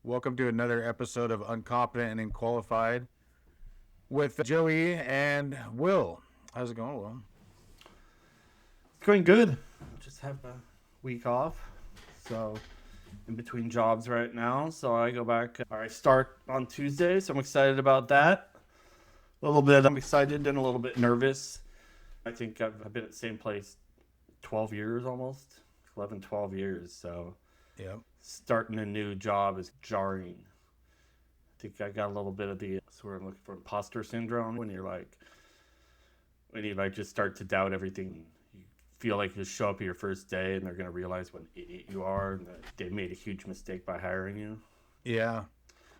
Welcome to another episode of Uncompetent and Inqualified with Joey and Will. How's it going, Will? It's going good. Just have a week off. So, in between jobs right now. So, I go back, or I start on Tuesday. So, I'm excited about that. A little bit, I'm excited and a little bit nervous. I think I've been at the same place 12 years almost, 11, 12 years. So, yeah, starting a new job is jarring. I think I got a little bit of the sort of looking for imposter syndrome when you just start to doubt everything. You feel like you show up your first day and they're going to realize what an idiot you are and that they made a huge mistake by hiring you. yeah.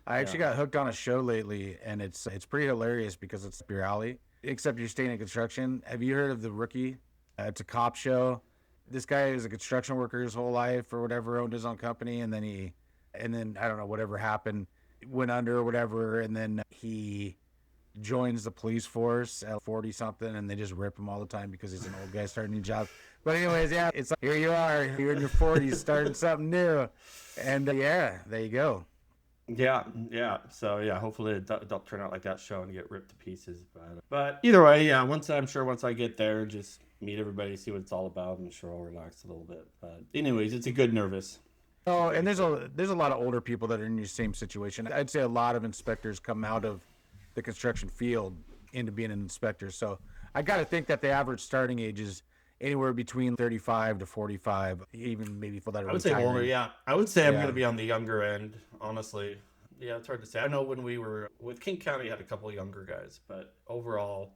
I actually got hooked on a show lately, and it's pretty hilarious because it's up your alley. Except you're staying in construction. Have you heard of The Rookie? It's a cop show. This guy is a construction worker his whole life or whatever, owned his own company, and then I don't know, whatever happened, went under or whatever, and then he joins the police force at 40 something, and they just rip him all the time because he's an old guy starting a new job. But anyways, yeah, it's like, here you are, you're in your 40s starting something new, and yeah, there you go. Yeah. So yeah, hopefully it don't turn out like that show and get ripped to pieces. But either way, yeah. Once I get there, just meet everybody, see what it's all about, I'm sure I'll relax a little bit. But anyways, it's a good nervous. Oh, and there's a lot of older people that are in your same situation. I'd say a lot of inspectors come out of the construction field into being an inspector. So I got to think that the average starting age is anywhere between 35 to 45, even maybe for that. I would say older, yeah. I would say I'm Yeah. going to be on the younger end, honestly. Yeah, it's hard to say. I know when we were with King County, had a couple of younger guys, but overall,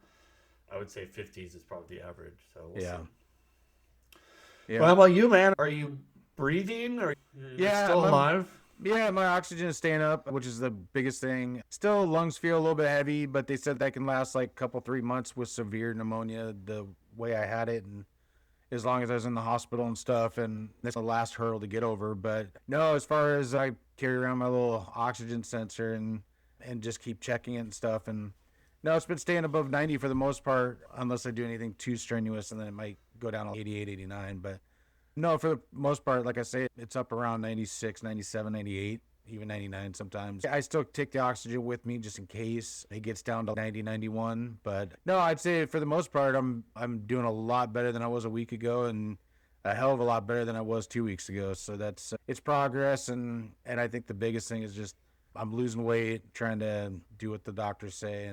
I would say 50s is probably the average. So we'll see. Yeah. Well, how about you, man? Are you breathing? Are you still alive? Yeah, my oxygen is staying up, which is the biggest thing. Still, lungs feel a little bit heavy, but they said that can last like a couple, 3 months with severe pneumonia the way I had it. And as long as I was in the hospital and stuff, and that's the last hurdle to get over. But no, as far as I carry around my little oxygen sensor and just keep checking it and stuff. And no, it's been staying above 90 for the most part, unless I do anything too strenuous, and then it might go down to 88, 89. But no, for the most part, like I say, it's up around 96, 97, 98, even 99 sometimes. I still take the oxygen with me just in case it gets down to 90, 91. But no, I'd say for the most part, I'm doing a lot better than I was a week ago, and a hell of a lot better than I was 2 weeks ago. So that's it's progress, and I think the biggest thing is just I'm losing weight, trying to do what the doctors say,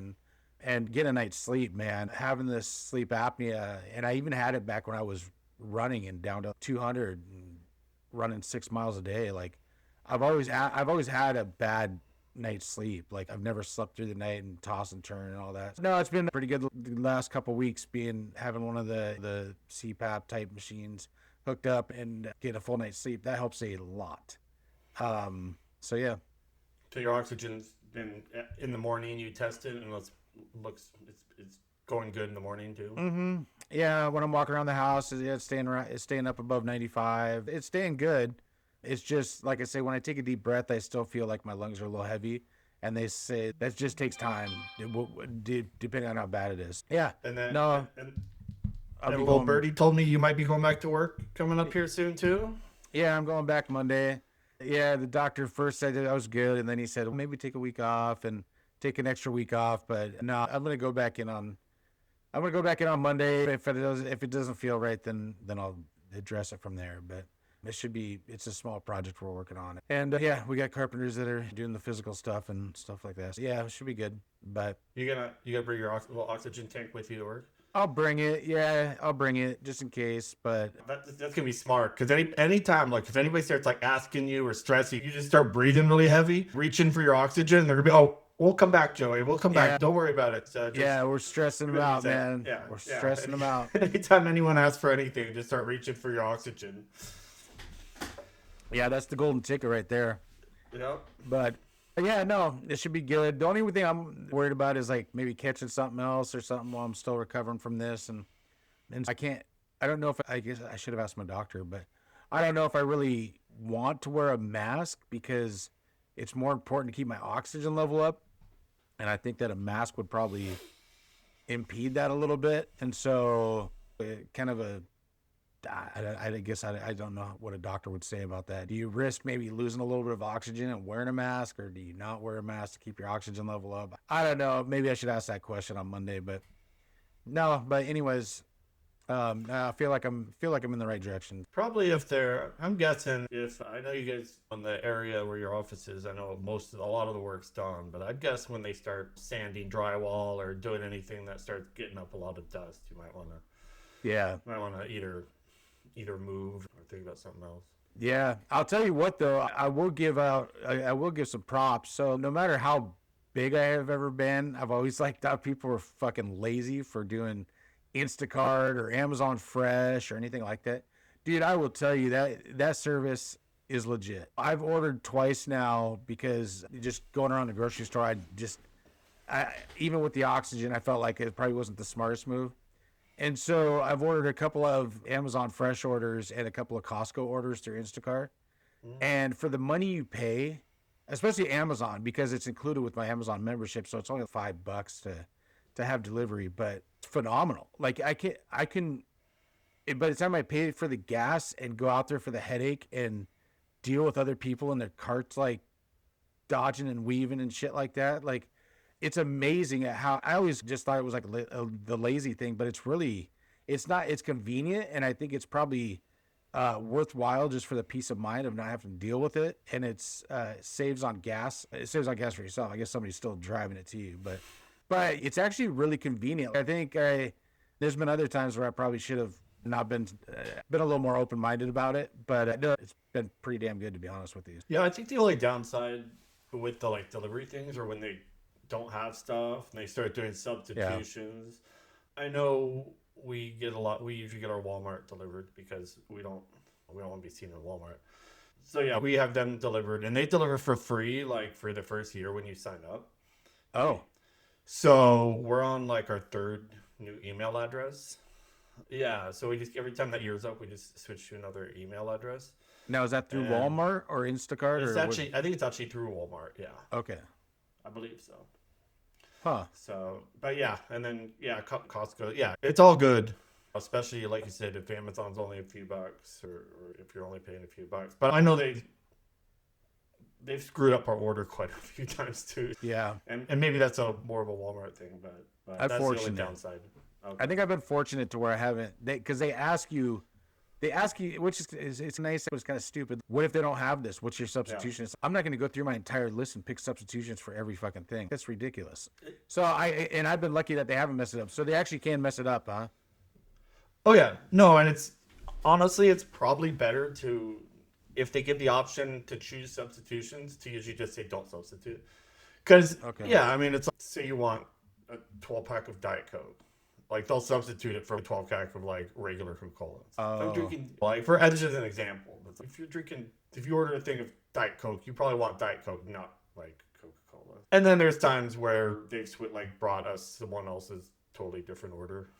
and get a night's sleep, man. Having this sleep apnea, and I even had it back when I was running and down to 200 and running 6 miles a day. Like I've always had a bad night's sleep. Like I've never slept through the night and toss and turn and all that. No, it's been pretty good the last couple of weeks having one of the CPAP type machines hooked up and get a full night's sleep. That helps a lot. So yeah. So your oxygen's been in the morning. You tested and it's going good in the morning too. Mm-hmm. Yeah, when I'm walking around the house, it's staying up above 95. It's staying good. It's just like I say, when I take a deep breath, I still feel like my lungs are a little heavy, and they say that just takes time, depending on how bad it is. Yeah. And then no. And little birdie told me you might be going back to work coming up here soon too. Yeah, I'm going back Monday. Yeah, the doctor first said that I was good, and then he said, well, maybe take a week off and take an extra week off. But no, I'm gonna go back in on Monday. If it doesn't feel right, then I'll address it from there. But it's a small project we're working on. And yeah, we got carpenters that are doing the physical stuff and stuff like that. So yeah, it should be good. But you gotta bring your little oxygen tank with you to work? I'll bring it. Yeah, I'll bring it just in case. But that's gonna be smart, because anytime, like, if anybody starts like asking you or stressing, you just start breathing really heavy, reaching for your oxygen, they're gonna be, oh, we'll come back, Joey. We'll come back. Don't worry about it. We're stressing them out, man. Yeah, we're stressing them out. Anytime anyone asks for anything, just start reaching for your oxygen. Yeah, that's the golden ticket right there. Yep. But yeah, no, it should be good. The only thing I'm worried about is like maybe catching something else or something while I'm still recovering from this. And I don't know if I guess I should have asked my doctor, but I don't know if I really want to wear a mask because it's more important to keep my oxygen level up. And I think that a mask would probably impede that a little bit. And so kind of I guess I don't know what a doctor would say about that. Do you risk maybe losing a little bit of oxygen and wearing a mask, or do you not wear a mask to keep your oxygen level up? I don't know. Maybe I should ask that question on Monday, but no. But anyways, I feel like I'm in the right direction. Probably I'm guessing if I know you guys on the area where your office is, I know a lot of the work's done, but I'd guess when they start sanding drywall or doing anything that starts getting up a lot of dust, you might want to either move or think about something else. Yeah, I'll tell you what though, I will give some props. So no matter how big I have ever been, I've always thought people were fucking lazy for doing Instacart or Amazon Fresh or anything like that. Dude, I will tell you that service is legit. I've ordered twice now because just going around the grocery store, even with the oxygen, I felt like it probably wasn't the smartest move. And so I've ordered a couple of Amazon Fresh orders and a couple of Costco orders through Instacart. And for the money you pay, especially Amazon, because it's included with my Amazon membership, so it's only $5 to have delivery, but it's phenomenal. Like by the time I pay for the gas and go out there for the headache and deal with other people in their carts, like dodging and weaving and shit like that, like it's amazing at how I always just thought it was like the lazy thing, but it's not, it's convenient. And I think it's probably worthwhile just for the peace of mind of not having to deal with it. And it's saves on gas. It saves on gas for yourself. I guess somebody's still driving it to you, but it's actually really convenient. I think there's been other times where I probably should have not been a little more open-minded about it, but it's been pretty damn good, to be honest with you. Yeah, I think the only downside with the delivery things, or when they don't have stuff and they start doing substitutions. Yeah. I know we usually get our Walmart delivered because we don't want to be seen in Walmart. So yeah, we have them delivered, and they deliver for free, like for the first year when you sign up. Oh. So we're on like our third new email address. Yeah, so we just, every time that year's up, we just switch to another email address. Now, is that through Walmart or Instacart? I think it's actually through Walmart, yeah. Okay. I believe so. Huh. So, but yeah, and then, yeah, Costco, yeah, it's all good. Especially, like you said, if Amazon's only a few bucks or if you're only paying a few bucks. But I know they've screwed up our order quite a few times too. Yeah. And maybe that's more of a Walmart thing, but that's the only downside. Okay. I think I've been fortunate to where I haven't, because they ask you, which is it's nice, but it's kind of stupid. What if they don't have this? What's your substitution? Yeah. I'm not going to go through my entire list and pick substitutions for every fucking thing. That's ridiculous. So I've been lucky that they haven't messed it up. So they actually can mess it up, huh? Oh yeah, no, and it's probably better if they give the option to choose substitutions, to usually just say don't substitute. Because yeah, I mean, it's like, say you want a 12-pack of Diet Coke. Like, they'll substitute it for a 12-pack of, like, regular Coca-Cola. I'm drinking, like, that's just an example. But if you order a thing of Diet Coke, you probably want Diet Coke, not, like, Coca-Cola. And then there's times where they've, brought us someone else's totally different order.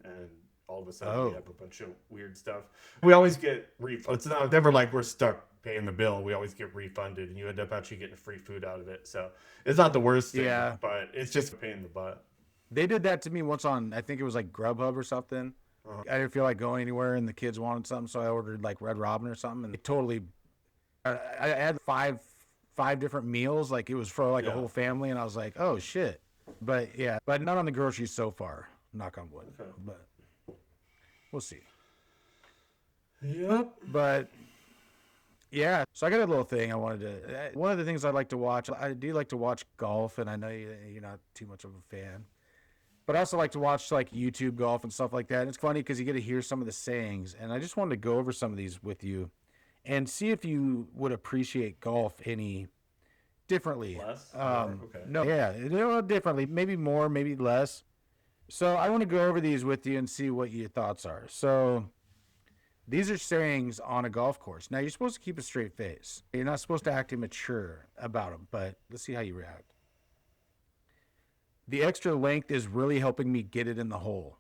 And all of a sudden we have a bunch of weird stuff. We always get refunded. It's never like we're stuck paying the bill. We always get refunded, and you end up actually getting free food out of it. So it's not the worst thing, but it's just a pain in the butt. They did that to me once on, I think it was like Grubhub or something. Uh-huh. I didn't feel like going anywhere, and the kids wanted something, so I ordered like Red Robin or something, and they totally. I had five different meals, like it was for like a whole family, and I was like, oh shit. But yeah, but not on the groceries so far. Knock on wood. Okay. But we'll see. Yep. But yeah, so I got a little thing I wanted to. One of the things I like to watch, I do like to watch golf, and I know you're not too much of a fan. But I also like to watch like YouTube golf and stuff like that. And it's funny because you get to hear some of the sayings. And I just wanted to go over some of these with you and see if you would appreciate golf any differently. Less? Okay. No, yeah, differently. Maybe more, maybe less. So I want to go over these with you and see what your thoughts are. So these are sayings on a golf course. Now, you're supposed to keep a straight face. You're not supposed to act immature about them, but let's see how you react. The extra length is really helping me get it in the hole.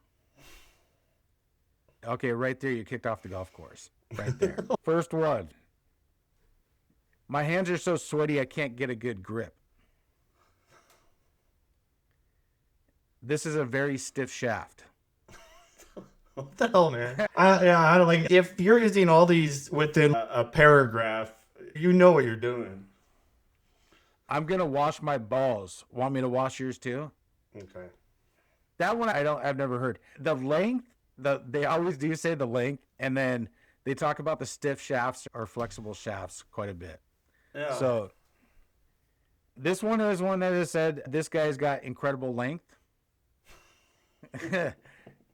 Okay, right there, you kicked off the golf course. Right there. First one. My hands are so sweaty, I can't get a good grip. This is a very stiff shaft. What the hell, man? I don't like. If you're using all these within a paragraph, you know what you're doing. I'm gonna wash my balls. Want me to wash yours too? Okay. That one I've never heard. The length, they always do say the length, and then they talk about the stiff shafts or flexible shafts quite a bit. Yeah. So this one is one that has said this guy's got incredible length.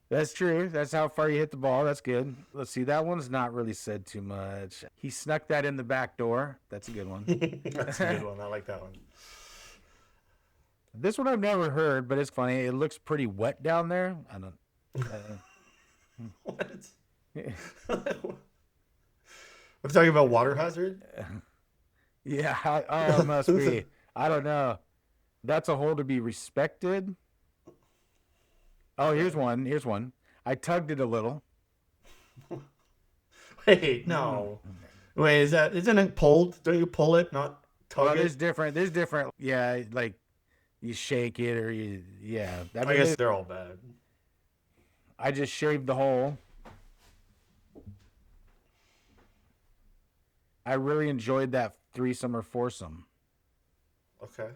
That's true. That's how far you hit the ball. That's good. Let's see. That one's not really said too much. He snuck that in the back door. That's a good one. That's a good one. I like that one. This one I've never heard, but it's funny. It looks pretty wet down there. I don't. What? I'm talking about water hazard. Yeah. Oh, it must be. I don't know. That's a hole to be respected. Oh, here's one. Here's one. I tugged it a little. Wait, no. Wait, isn't it pulled? Don't you pull it, not tug Well, it? there's different. Yeah, like you shake it or yeah. I guess they're all bad. I just shaved the hole. I really enjoyed that threesome or foursome. Okay.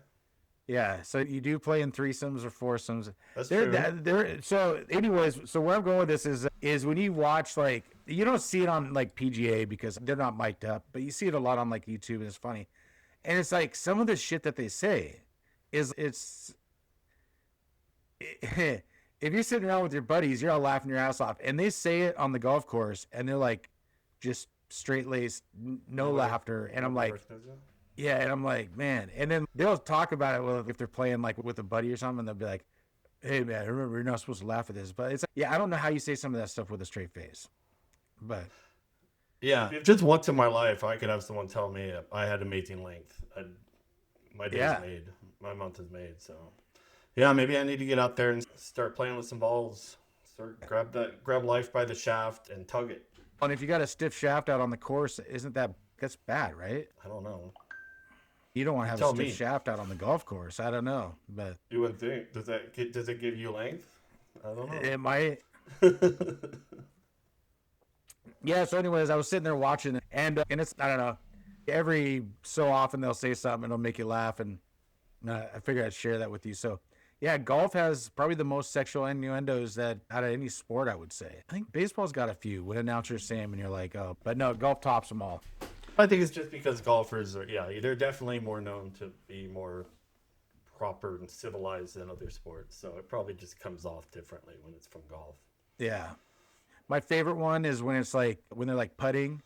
Yeah, so you do play in threesomes or foursomes. That's true. So anyways, so where I'm going with this is when you watch, like, you don't see it on like PGA because they're not mic'd up, but you see it a lot on like YouTube and it's funny. And it's like some of the shit that they say it's if you're sitting around with your buddies, you're all laughing your ass off, and they say it on the golf course and they're like just straight laced, no laughter, and I'm like, yeah, and I'm like, man. And then they'll talk about it, well, if they're playing like with a buddy or something, they'll be like, hey, man, remember, you're not supposed to laugh at this. But it's, yeah, I don't know how you say some of that stuff with a straight face. But yeah, if just once in my life I could have someone tell me I had amazing length, my day's made. My month is made. So, yeah, maybe I need to get out there and start playing with some balls. Grab life by the shaft and tug it. and if you got a stiff shaft out on the course, that's bad, right? I don't know. You don't want to have a stiff shaft out on the golf course. I don't know, but you wouldn't think. Does it give you length? I don't know. It might. Yeah. So, anyways, I was sitting there watching it, and it's, I don't know. Every so often they'll say something and it'll make you laugh, and I figured I'd share that with you. So, yeah, golf has probably the most sexual innuendos that out of any sport, I would say. I think baseball's got a few. When announcers say them, and you're like, oh, but no, golf tops them all. I think it's just because golfers are, they're definitely more known to be more proper and civilized than other sports. So it probably just comes off differently when it's from golf. Yeah. My favorite one is when it's like, when they're like putting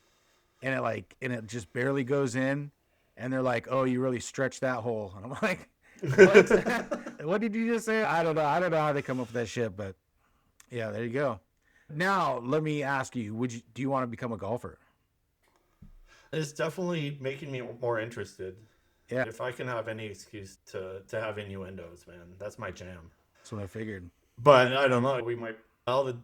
and it just barely goes in, and they're like, oh, you really stretched that hole. And I'm like, what? What did you just say? I don't know. I don't know how they come up with that shit, but yeah, there you go. Now, let me ask you, do you want to become a golfer? It's definitely making me more interested. Yeah. If I can have any excuse to have innuendos, man, that's my jam. That's what I figured. But I don't know. All the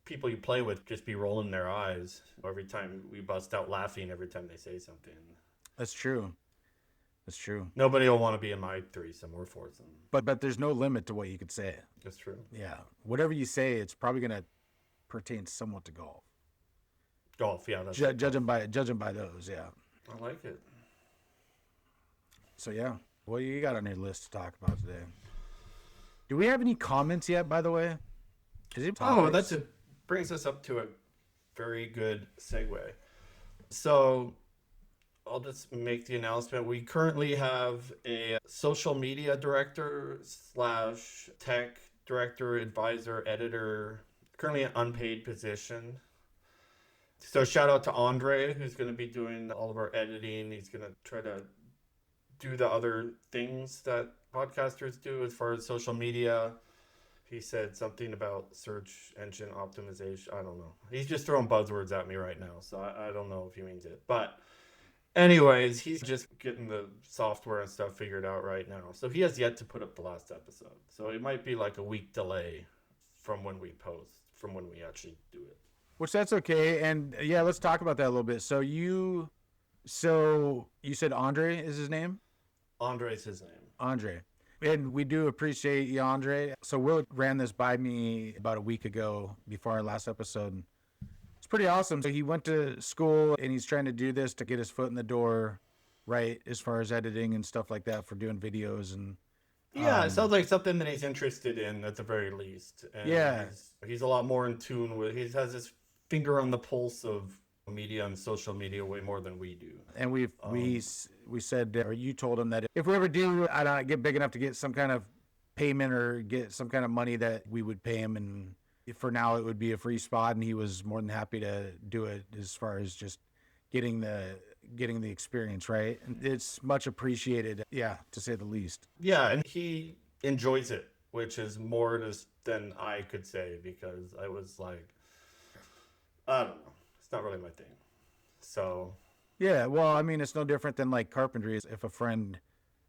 people you play with just be rolling their eyes every time we bust out laughing every time they say something. That's true. That's true. Nobody will want to be in my threesome or foursome. But there's no limit to what you could say. That's true. Yeah. Whatever you say, it's probably going to pertain somewhat to golf. Golf, yeah. That's judging by those, yeah. I like it. So, yeah. What do you got on your list to talk about today? Do we have any comments yet, by the way? That brings us up to a very good segue. So I'll just make the announcement. We currently have a social media director / tech director, advisor, editor, currently an unpaid position. So shout out to Andre, who's going to be doing all of our editing. He's going to try to do the other things that podcasters do as far as social media. He said something about search engine optimization. I don't know. He's just throwing buzzwords at me right now, so I don't know if he means it. But anyways, he's just getting the software and stuff figured out right now. So he has yet to put up the last episode. So it might be like a week delay from when we post, from when we actually do it. Which that's okay. And yeah, let's talk about that a little bit. So you said Andre is his name? Andre's his name. Andre. And we do appreciate you, Andre. So Will ran this by me about a week ago before our last episode. It's pretty awesome. So he went to school and he's trying to do this to get his foot in the door, right? As far as editing and stuff like that for doing videos and Yeah, it sounds like something that he's interested in at the very least. And yeah. he's a lot more in tune with. He has his finger on the pulse of media and social media way more than we do. And we said, or you told him that if we ever do, I don't get big enough to get some kind of payment or get some kind of money, that we would pay him. And for now, it would be a free spot, and he was more than happy to do it as far as just getting the experience, right? And it's much appreciated, yeah, to say the least. Yeah, and he enjoys it, which is more than I could say, because I was like, I don't know, it's not really my thing. So yeah, well, I mean, it's no different than like carpentry. If a friend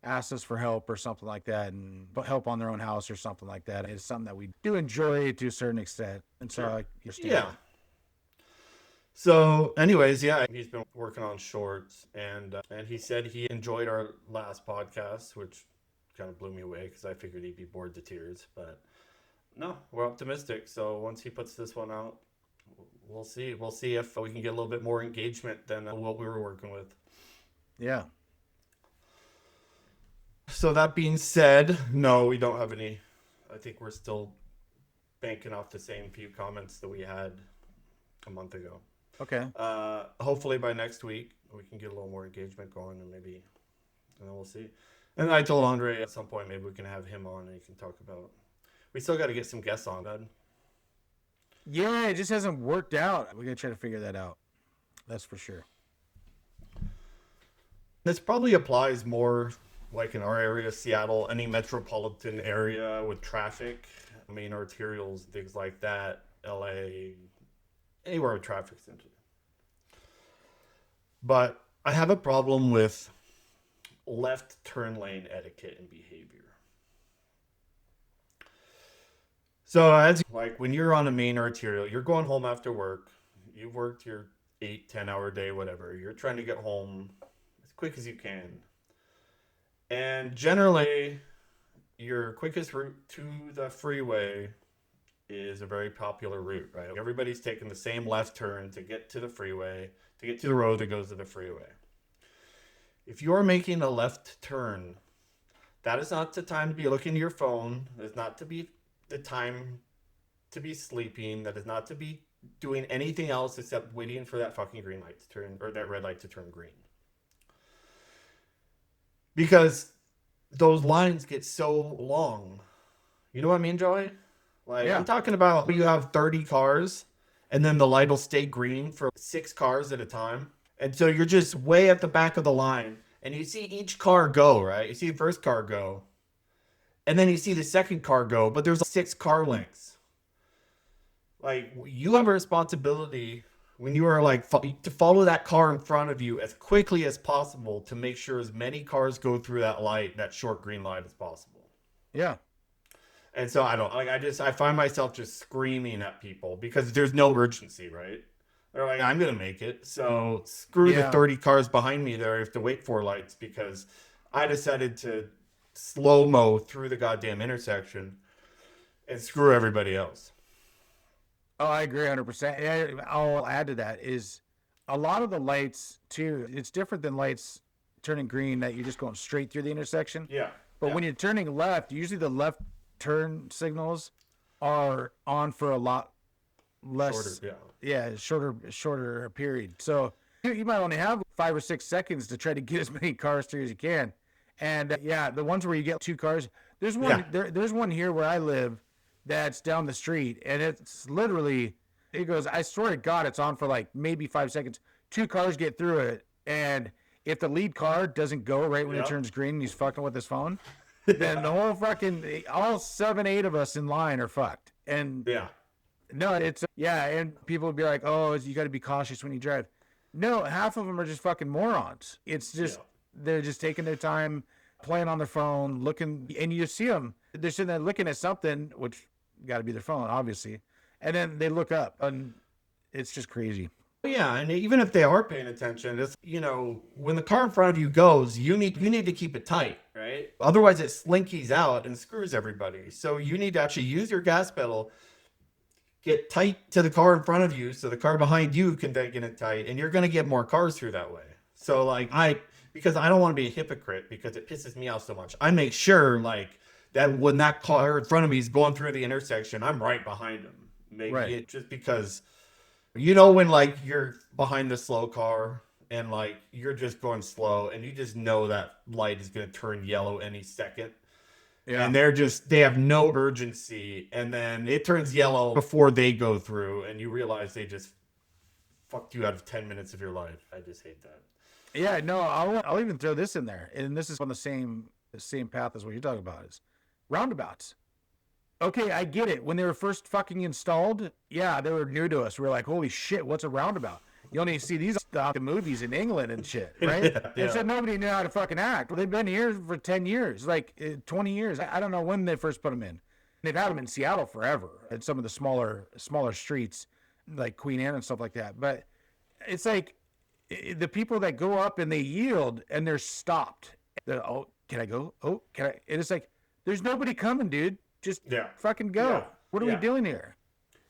asks us for help or something like that, and help on their own house or something like that, it's something that we do enjoy to a certain extent. And so I understand. Yeah. So anyways, yeah, he's been working on shorts, and he said he enjoyed our last podcast, which kind of blew me away because I figured he'd be bored to tears. But no, we're optimistic. So once he puts this one out, we'll see. We'll see if we can get a little bit more engagement than what we were working with. Yeah. So that being said, no, we don't have any. I think we're still banking off the same few comments that we had a month ago. Okay. Hopefully by next week we can get a little more engagement going, and maybe, we'll see. And I told Andre at some point maybe we can have him on and he can talk about. We still got to get some guests on, bud. Yeah, it just hasn't worked out. We got to try to figure that out. That's for sure. This probably applies more like in our area, Seattle, any metropolitan area with traffic, main arterials, things like that, LA, anywhere with traffic's into. But I have a problem with left turn lane etiquette and behavior. So as like when you're on a main arterial, you're going home after work, you've worked your 8-10 hour day, whatever, you're trying to get home as quick as you can. And generally, your quickest route to the freeway is a very popular route, right? Everybody's taking the same left turn to get to the freeway, to get to the road that goes to the freeway. If you're making a left turn, that is not the time to be looking at your phone. That is not to be the time to be sleeping. That is not to be doing anything else except waiting for that fucking green light to turn, or that red light to turn green. Because those lines get so long. You know what I mean, Joey? Like, yeah. I'm talking about you have 30 cars and then the light will stay green for 6 cars at a time. And so you're just way at the back of the line and you see each car go, right? You see the first car go and then you see the second car go, but there's 6 car lengths. Like, you have a responsibility when you are like to follow that car in front of you as quickly as possible to make sure as many cars go through that light, that short green light, as possible. Yeah. And so I find myself just screaming at people because there's no urgency, right? They're like, I'm going to make it. So screw the 30 cars behind me that I have to wait for lights because I decided to slow-mo through the goddamn intersection and screw everybody else. Oh, I agree 100%. I'll add to that is a lot of the lights too. It's different than lights turning green that you're just going straight through the intersection. Yeah. But when you're turning left, usually the left turn signals are on for a lot less. Shorter period. So you might only have 5 or 6 seconds to try to get as many cars through as you can. And the ones where you get 2 cars, there's one. There's one here where I live. That's down the street, and it's literally, it goes, I swear to God, it's on for like maybe 5 seconds. 2 cars get through it, and if the lead car doesn't go right when it turns green and he's fucking with his phone, then the whole fucking, all 7, 8 of us in line are fucked. And no, it's, and people would be like, oh, you got to be cautious when you drive. No, half of them are just fucking morons. It's just, they're just taking their time, playing on their phone, looking, and you see them, they're sitting there looking at something, which got to be their phone, obviously. And then they look up, and it's just crazy. Yeah, and even if they are paying attention, it's, when the car in front of you goes, you need to keep it tight, right? right? Otherwise, it slinkies out and screws everybody. So you need to actually use your gas pedal, get tight to the car in front of you so the car behind you can then get it tight, and you're going to get more cars through that way. So like because I don't want to be a hypocrite because it pisses me off so much, I make sure like that when that car in front of me is going through the intersection, I'm right behind him. Maybe it just because, when like you're behind the slow car and like you're just going slow and you just know that light is going to turn yellow any second. Yeah. And they have no urgency. And then it turns yellow before they go through and you realize they just fucked you out of 10 minutes of your life. I just hate that. Yeah, no, I'll even throw this in there. And this is on the same path as what you're talking about is roundabouts. Okay, I get it. When they were first fucking installed, yeah, they were new to us. We were like, holy shit, what's a roundabout? You only see these in movies in England and shit, right? Yeah. And so nobody knew how to fucking act. Well, they've been here for 10 years, like 20 years. I don't know when they first put them in. They've had them in Seattle forever at some of the smaller streets, like Queen Anne and stuff like that. But it's like the people that go up and they yield and they're stopped. Oh, can I go? Oh, can I? And it's like, there's nobody coming, dude. Just fucking go. Yeah. What are we doing here?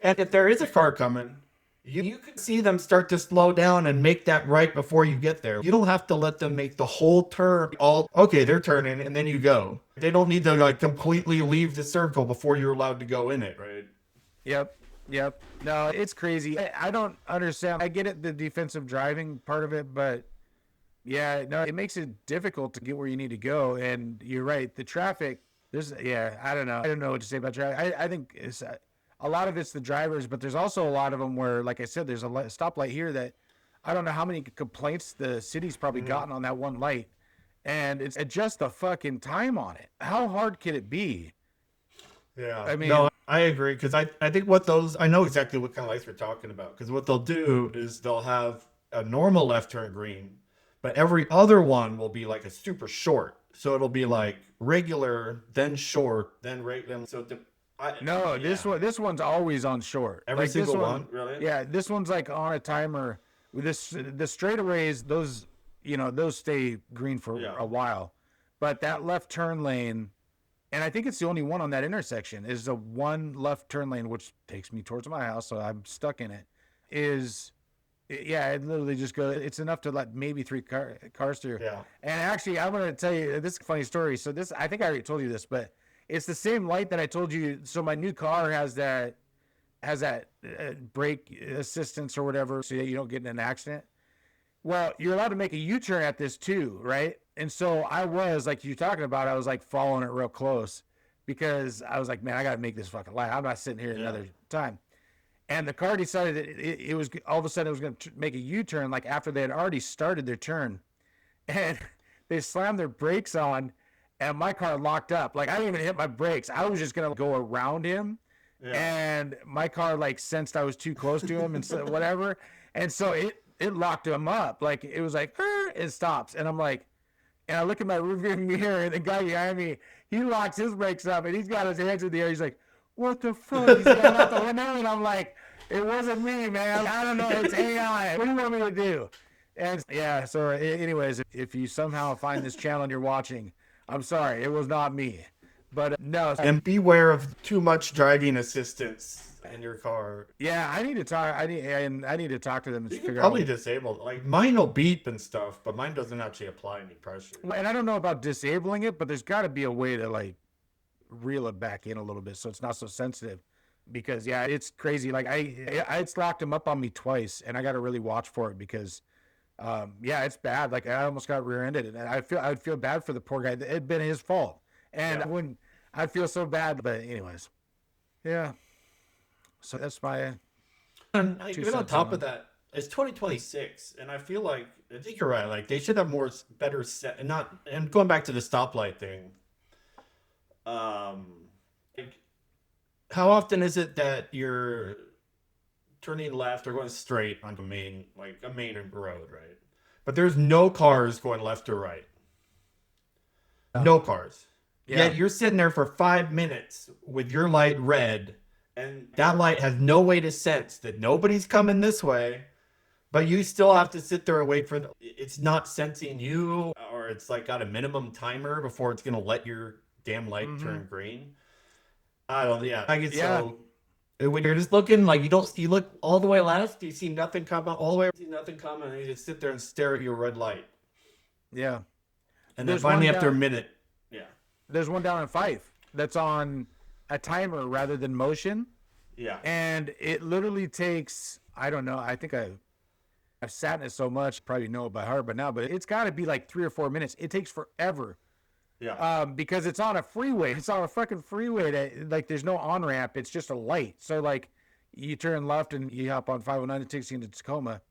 And if there is a car coming, you can see them start to slow down and make that right before you get there. You don't have to let them make the whole turn. Okay, they're turning, and then you go. They don't need to like completely leave the circle before you're allowed to go in it, right? Yep. No, it's crazy. I don't understand. I get it, the defensive driving part of it, but yeah, no, it makes it difficult to get where you need to go. And you're right, the traffic. I don't know. I don't know what to say about traffic. I think it's a lot of it's the drivers, but there's also a lot of them where, like I said, there's a stoplight here that I don't know how many complaints the city's probably gotten on that one light, and it's just the fucking time on it. How hard can it be? Yeah, I mean, no, I agree because I think I know exactly what kind of lights we're talking about because what they'll do is they'll have a normal left turn green, but every other one will be like a super short. So it'll be like regular, then short, then regular. So this one's always on short. Every single one, really? Yeah, this one's like on a timer. The straightaways, those stay green for a while, but that left turn lane, and I think it's the only one on that intersection, is the one left turn lane which takes me towards my house, so I'm stuck in it. It literally just goes. It's enough to let maybe 3 cars through. Yeah. And actually, I'm going to tell you this funny story. So I think I already told you this, but it's the same light that I told you. So my new car has that brake assistance or whatever, so that you don't get in an accident. Well, you're allowed to make a U-turn at this too, right? And so I was like you're talking about. I was like following it real close because I was like, man, I got to make this fucking light. I'm not sitting here another time. And the car decided that it was all of a sudden it was going to make a U-turn like after they had already started their turn. And they slammed their brakes on and my car locked up. Like I didn't even hit my brakes. I was just going to go around him. Yeah. And my car like sensed I was too close to him and so, whatever. And so it locked him up. Like it was like, it stops. And I'm like, and I look at my rearview mirror and the guy behind me, he locks his brakes up and he's got his hands in the air. He's like, what the fuck? He's going out the window, and I'm like, it wasn't me, man. I don't know. It's AI. What do you want me to do? And yeah, so anyways, if you somehow find this channel and you're watching, I'm sorry. It was not me. But no. And beware of too much driving assistance in your car. Yeah, I need to talk. I need to talk to them and you figure out. Probably disabled. Like mine will beep and stuff, but mine doesn't actually apply any pressure. And I don't know about disabling it, but there's got to be a way to like reel it back in a little bit so it's not so sensitive because it's crazy. Like it's locked him up on me twice and I got to really watch for it because it's bad. Like I almost got rear-ended and I'd feel bad for the poor guy. It had been his fault and I'd feel so bad, but anyways, so that's my and even on top of that, it's 2026 and I feel like I think you're right, like they should have better set and going back to the stoplight thing. How often is it that you're turning left or going straight onto a main road, right? But there's no cars going left or right. No cars. Yeah. Yet you're sitting there for 5 minutes with your light red, and that light has no way to sense that nobody's coming this way, But you still have to sit there and wait for it's not sensing you, or it's like got a minimum timer before it's gonna let your damn light Mm-hmm. turn green. I don't, yeah. I get Yeah. so when you're just looking like you look all the way left, you see nothing come all the way, you see nothing coming, and you just sit there and stare at your red light. Yeah. And then There's finally one after a down. minute, yeah, There's one down in Fife that's on a timer rather than motion, yeah, and it literally takes, I don't know. I think I've sat in it so much, probably know it by heart by now, but it's got to be like 3 or 4 minutes. It takes forever. yeah, Because it's on a freeway. It's on a fucking freeway that, like, there's no on ramp. It's just a light. So, like, you turn left and you hop on 509, it takes you into Tacoma.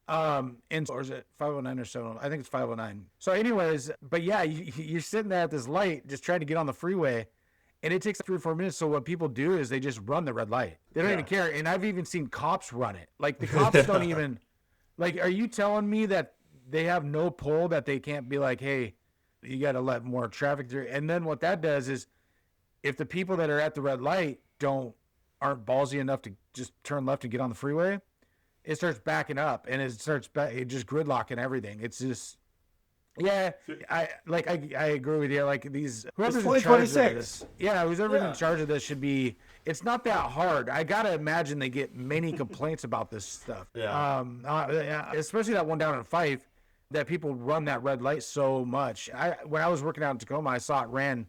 And or is it 509 or so? I think it's 509. So, anyways, but yeah, you're sitting there at this light, just trying to get on the freeway, and it takes 3 or 4 minutes. So what people do is they just run the red light. They don't yeah. even care. And I've even seen cops run it. Like, the cops don't even. Like, are you telling me that they have no pull, that they can't be like, hey, you got to let more traffic through? And then what that does is, if the people that are at the red light aren't ballsy enough to just turn left and get on the freeway, it starts backing up, and it just gridlocking everything. It's just, yeah, I agree with you. Like, these, whoever's in charge of 2026. this, yeah, whoever's in charge of this should be. It's not that hard. I gotta imagine they get many complaints about this stuff. Yeah. Yeah, especially that one down in Fife, that people run that red light so much. When I was working out in Tacoma, I saw it ran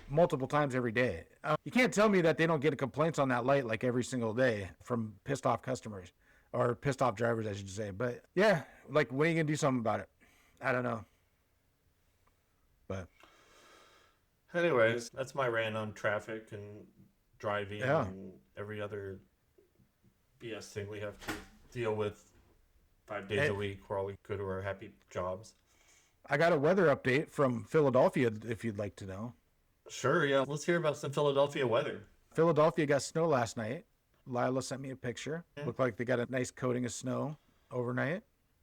multiple times every day. You can't tell me that they don't get complaints on that light like every single day from pissed off customers, or pissed off drivers, I should say. But yeah, like, when are you gonna do something about it? I don't know. But Anyways, that's my rant on traffic and driving yeah, and every other BS thing we have to deal with 5 days a week while we go to our happy jobs. I got a weather update from Philadelphia if you'd like to know. Sure, yeah. Let's hear about some Philadelphia weather. Philadelphia got snow last night. Lila sent me a picture. Yeah. Looked like they got a nice coating of snow overnight.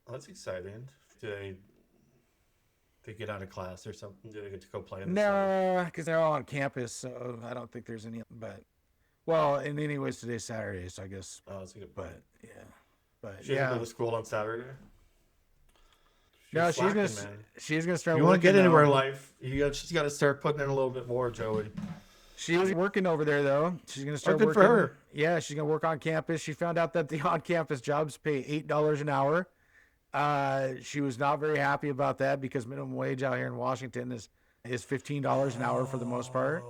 That's exciting. Do they get out of class or something? Do they get to go play in the sun? No, because they're all on campus, so I don't think there's any. But, well, and anyways, today's Saturday, so I guess. Oh, that's a good point. But yeah, but She doesn't go to school on Saturday? No, slacking, she's gonna start. You want to working get anywhere now. in life? She's got to start putting in a little bit more, Joey. She was working over there though. She's gonna start good working. for her. Yeah, she's gonna work on campus. She found out that the on-campus jobs pay $8 an hour. She was not very happy about that, because minimum wage out here in Washington is $15 an hour for the most part.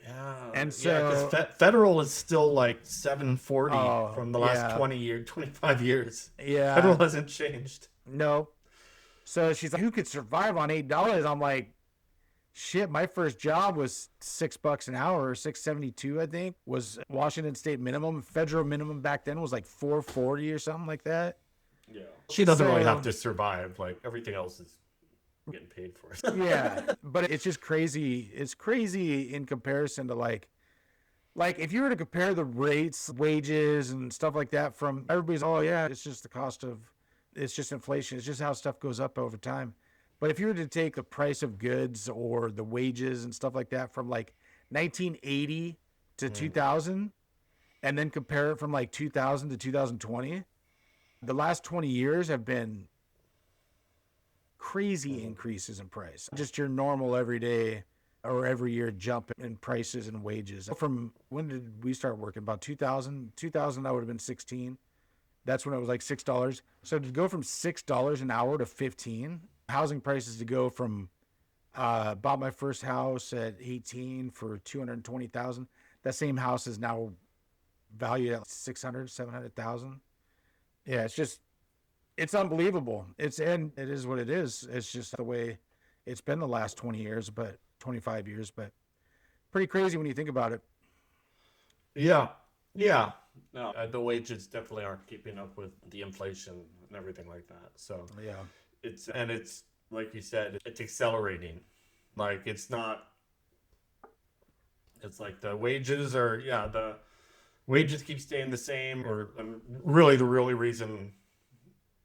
Yeah. And so, because federal is still like 740 Oh, from the last yeah. 25 years. yeah, Federal hasn't changed. no. So she's like, who could survive on $8? I'm like, shit, my first job was $6 an hour, or $6.72, I think, was Washington State minimum. Federal minimum back then was like $4.40 or something like that. Yeah. She doesn't really So- have to survive. Like everything else is getting paid for. Yeah, but it's just crazy. It's crazy in comparison to like if you were to compare the rates, wages, and stuff like that from everybody's, oh yeah, it's just the cost of, it's just inflation. It's just how stuff goes up over time. But if you were to take the price of goods or the wages and stuff like that from like 1980 to 2000, and then compare it from like 2000 to 2020, the last 20 years have been crazy increases in price. Just your normal everyday or every year jump in prices and wages. From when did we start working? About 2000. 2000, I would have been 16. That's when it was like $6. So to go from $6 an hour to 15, housing prices to go from bought my first house at 18 for 220,000. That same house is now valued at 600, 700,000. Yeah, it's unbelievable. It is what it is. It's just the way it's been the last 20 years, but 25 years, but pretty crazy when you think about it. Yeah. Yeah. No, the wages definitely aren't keeping up with the inflation and everything like that. So Yeah. it's like you said, it's accelerating. Like it's not. It's like the wages keep staying the same, or really the really reason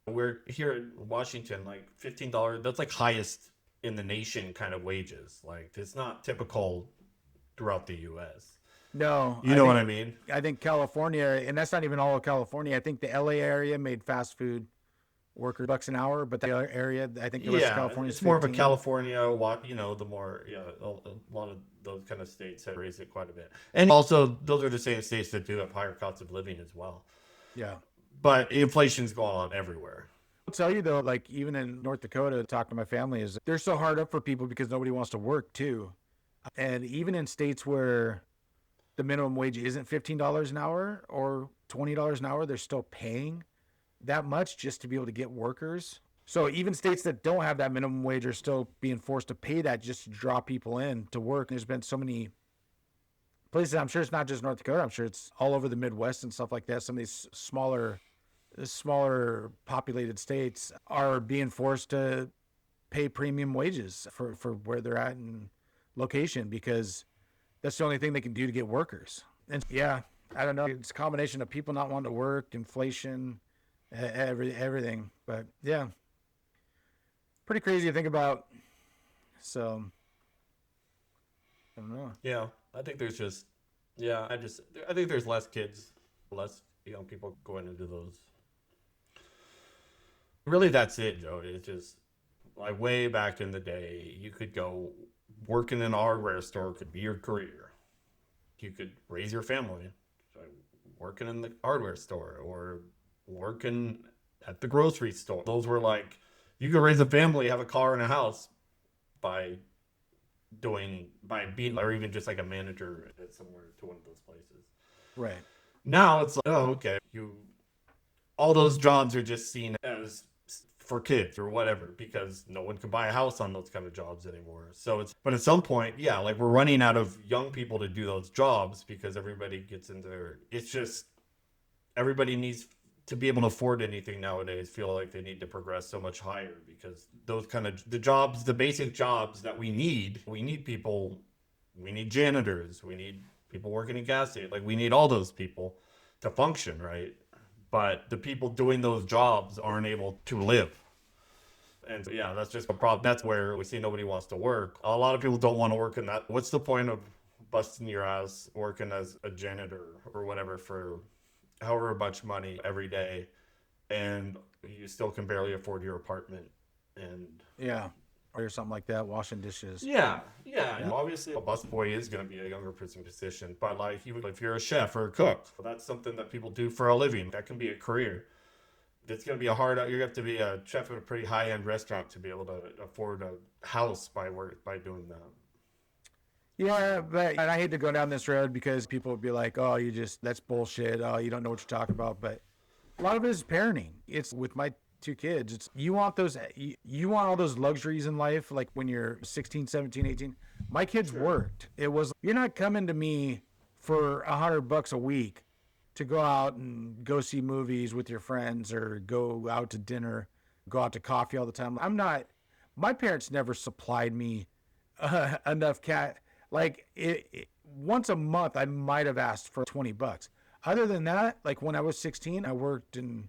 we're here in Washington, like $15. That's like highest in the nation kind of wages. Like it's not typical throughout the U.S. No, You know what I mean? I think California, and that's not even all of California. I think the LA area made fast food workers bucks an hour, but the other area, I think the rest of Yeah, California is it's more of a 15. California, the more, a lot of those kind of states have raised it quite a bit. And also, those are the same states that do have higher costs of living as well. Yeah. But inflation's going on everywhere. I'll tell you though, like even in North Dakota, talk to my family is they're so hard up for people because nobody wants to work too. And even in states where the minimum wage isn't $15 an hour or $20 an hour, they're still paying that much just to be able to get workers. So even states that don't have that minimum wage are still being forced to pay that just to draw people in to work. There's been so many places. I'm sure it's not just North Dakota. I'm sure it's all over the Midwest and stuff like that. Some of these smaller populated states are being forced to pay premium wages for where they're at in location because that's the only thing they can do to get workers. And yeah, I don't know. It's a combination of people not wanting to work, inflation, everything. But yeah, pretty crazy to think about. So I don't know. Yeah, I think there's just, I think there's less kids, less young people going into those. Really, that's it, Joe. It's just like way back in the day, you could go work in an hardware store could be your career. You could raise your family working in the hardware store or working at the grocery store. Those were like, you could raise a family, have a car and a house by being, or even just like a manager at somewhere to one of those places. Right. Now it's like, oh, okay, all those jobs are just seen as for kids or whatever because no one can buy a house on those kind of jobs anymore. But at some point, yeah, like we're running out of young people to do those jobs because everybody gets into it's just everybody needs to be able to afford anything nowadays, feel like they need to progress so much higher because those kind of the basic jobs that we need people, we need janitors, we need people working in gas stations, like we need all those people to function, right? But the people doing those jobs aren't able to live. And so, yeah, that's just a problem. That's where we see nobody wants to work. A lot of people don't want to work in that. What's the point of busting your ass working as a janitor or whatever for however much money every day and you still can barely afford your apartment? And yeah, or something like that, washing dishes. Yeah. And obviously, a busboy is going to be a younger person position, but like even if you're a chef or a cook, that's something that people do for a living. That can be a career. It's going to be you're going to have to be a chef at a pretty high-end restaurant to be able to afford a house by doing that. Yeah, but and I hate to go down this road because people would be like, "Oh, that's bullshit. Oh, you don't know what you're talking about." But a lot of it is parenting. It's with my two kids. It's you want all those luxuries in life like when you're 16, 17, 18. My kids worked. It was you're not coming to me for $100 a week to go out and go see movies with your friends or go out to dinner, go out to coffee all the time. My parents never supplied me enough like once a month I might have asked for $20. Other than that, like when I was 16, I worked and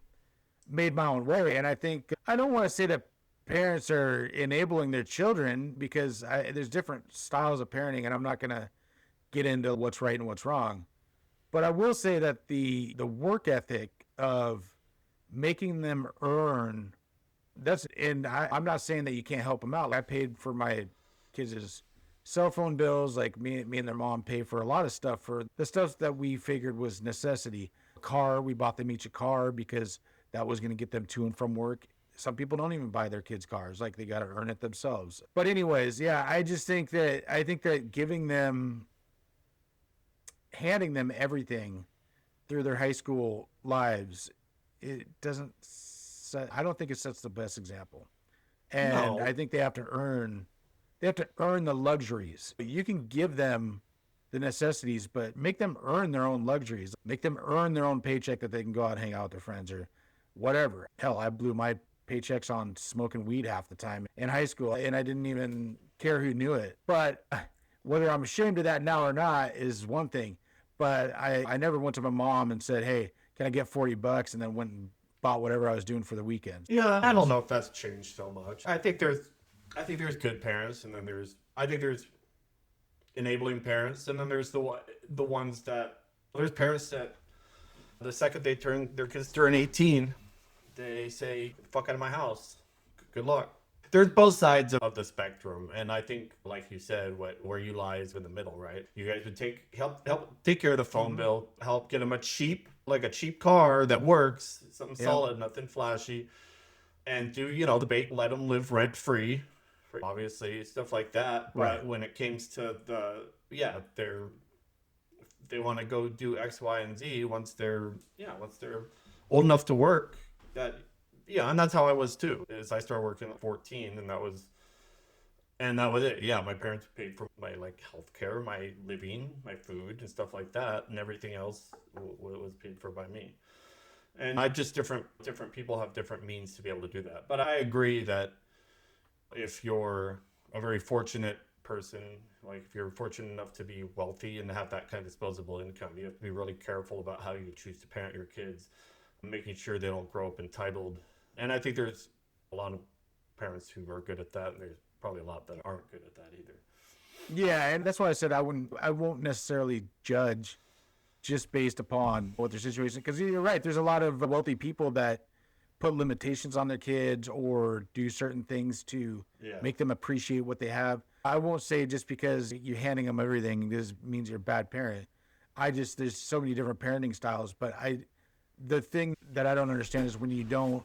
made my own way. And I think I don't want to say that parents are enabling their children because there's different styles of parenting, and I'm not going to get into what's right and what's wrong. But I will say that the work ethic of making them earn, I'm not saying that you can't help them out. I paid for my kids' cell phone bills, like me and their mom pay for a lot of stuff for the stuff that we figured was necessity. We bought them each a car because that was going to get them to and from work. Some people don't even buy their kids cars, like they got to earn it themselves. But anyways, yeah, I think that handing them everything through their high school lives, I don't think it sets the best example. And No. I think they have to earn the luxuries. You can give them the necessities, but make them earn their own luxuries. Make them earn their own paycheck that they can go out and hang out with their friends or whatever. Hell, I blew my paychecks on smoking weed half the time in high school, and I didn't even care who knew it. But whether I'm ashamed of that now or not is one thing. But I never went to my mom and said, "Hey, can I get $40?" and then went and bought whatever I was doing for the weekend. Yeah, I don't know if that's changed so much. I think there's good parents, and then there's enabling parents, and then there's the ones that there's parents that the second their kids turn 18, they say, "Fuck out of my house. Good luck." There's both sides of the spectrum, and I think, like you said, where you lie is in the middle, right? You guys would help take care of the phone bill, help get them a cheap car that works, something solid, nothing flashy, and do the let them live rent free, obviously stuff like that. Right. But when it comes to they want to go do X, Y, and Z once they're old enough to work. And that's how I was too. Is I started working at 14, and that was it. Yeah, my parents paid for my healthcare, my living, my food, and stuff like that, and everything else was paid for by me. And I just different people have different means to be able to do that. But I agree that if you're a very fortunate person, like if you're fortunate enough to be wealthy and to have that kind of disposable income, you have to be really careful about how you choose to parent your kids, making sure they don't grow up entitled. And I think there's a lot of parents who are good at that, and there's probably a lot that aren't good at that either. Yeah, and that's why I said I won't necessarily judge just based upon what their situation, because you're right, there's a lot of wealthy people that put limitations on their kids or do certain things to make them appreciate what they have. I won't say just because you're handing them everything this means you're a bad parent. There's so many different parenting styles, but the thing that I don't understand is when you don't,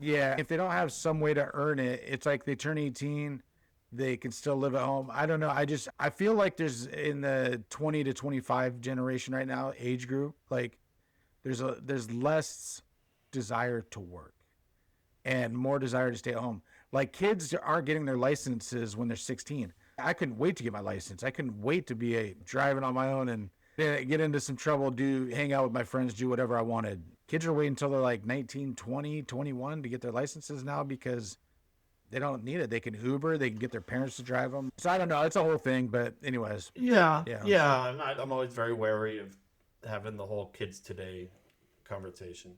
if they don't have some way to earn it, it's like they turn 18, they can still live at home. I don't know. I feel like there's in the 20 to 25 generation right now, age group, like there's less desire to work and more desire to stay at home. Like kids aren't getting their licenses when they're 16. I couldn't wait to get my license. I couldn't wait to be driving on my own and get into some trouble, hang out with my friends, do whatever I wanted. Kids are waiting until they're like 19, 20, 21 to get their licenses now because they don't need it. They can Uber. They can get their parents to drive them. So I don't know. It's a whole thing. But anyways. Yeah. I'm always very wary of having the whole kids today conversation.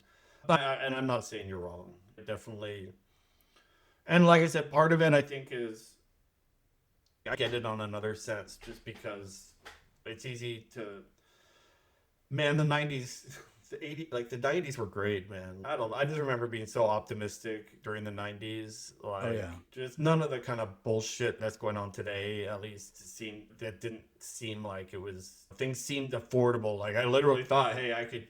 And I'm not saying you're wrong. Definitely. And like I said, part of it I think is I get it on another sense just because it's easy to. Man, the 90s. The 80s, like the 90s were great, man. I just remember being so optimistic during the 90s. Just none of the kind of bullshit that's going on today, at least didn't seem like it was, things seemed affordable. Like I literally thought, hey, I could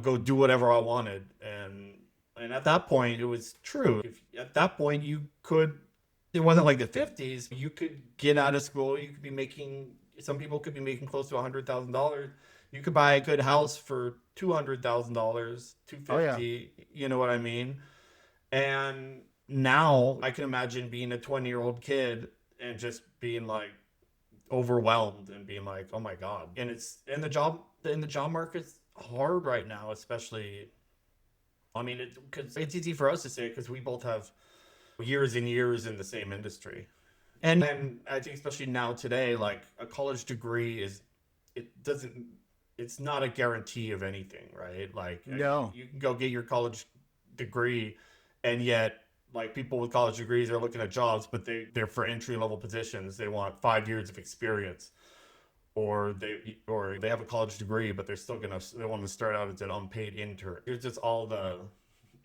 go do whatever I wanted. And at that point it was true. At that point it wasn't like the 50s. You could get out of school, some people could be making close to $100,000. You could buy a good house for $200,000, $250,000. You know what I mean? And now I can imagine being a 20-year-old kid and just being like overwhelmed and being like, oh my God. And the job market's hard right now, especially. I mean, because it's easy for us to say because we both have years and years in the same industry. And then I think especially now today, like a college degree it's not a guarantee of anything, right? Like, no, you can go get your college degree, and yet, like, people with college degrees are looking at jobs, but they're for entry level positions. They want 5 years of experience, or they have a college degree, but they want to start out as an unpaid intern. It's just all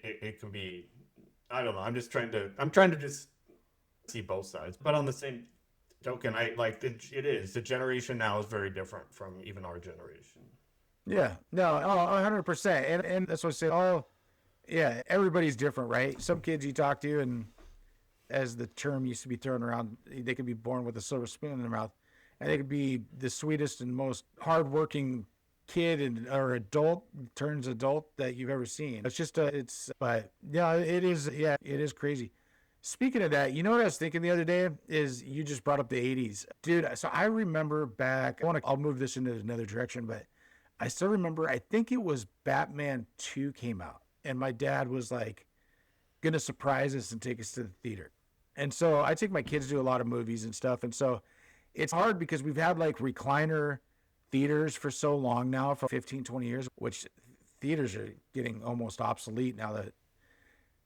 it can be. I don't know. I'm trying to just see both sides, but on the same token, the generation now is very different from even our generation. Yeah, no, 100%. And that's what I say. Everybody's different, right? Some kids you talk to, and as the term used to be thrown around, they could be born with a silver spoon in their mouth, and they could be the sweetest and most hardworking kid or adult turns adult that you've ever seen. But yeah, it is crazy. Speaking of that, you know what I was thinking the other day is you just brought up the 80s. Dude, so I remember back, I'll move this into another direction, but I still remember, I think it was Batman 2 came out, and my dad was like going to surprise us and take us to the theater. And so I take my kids to a lot of movies and stuff. And so it's hard because we've had like recliner theaters for so long now, for 15, 20 years, which theaters are getting almost obsolete now that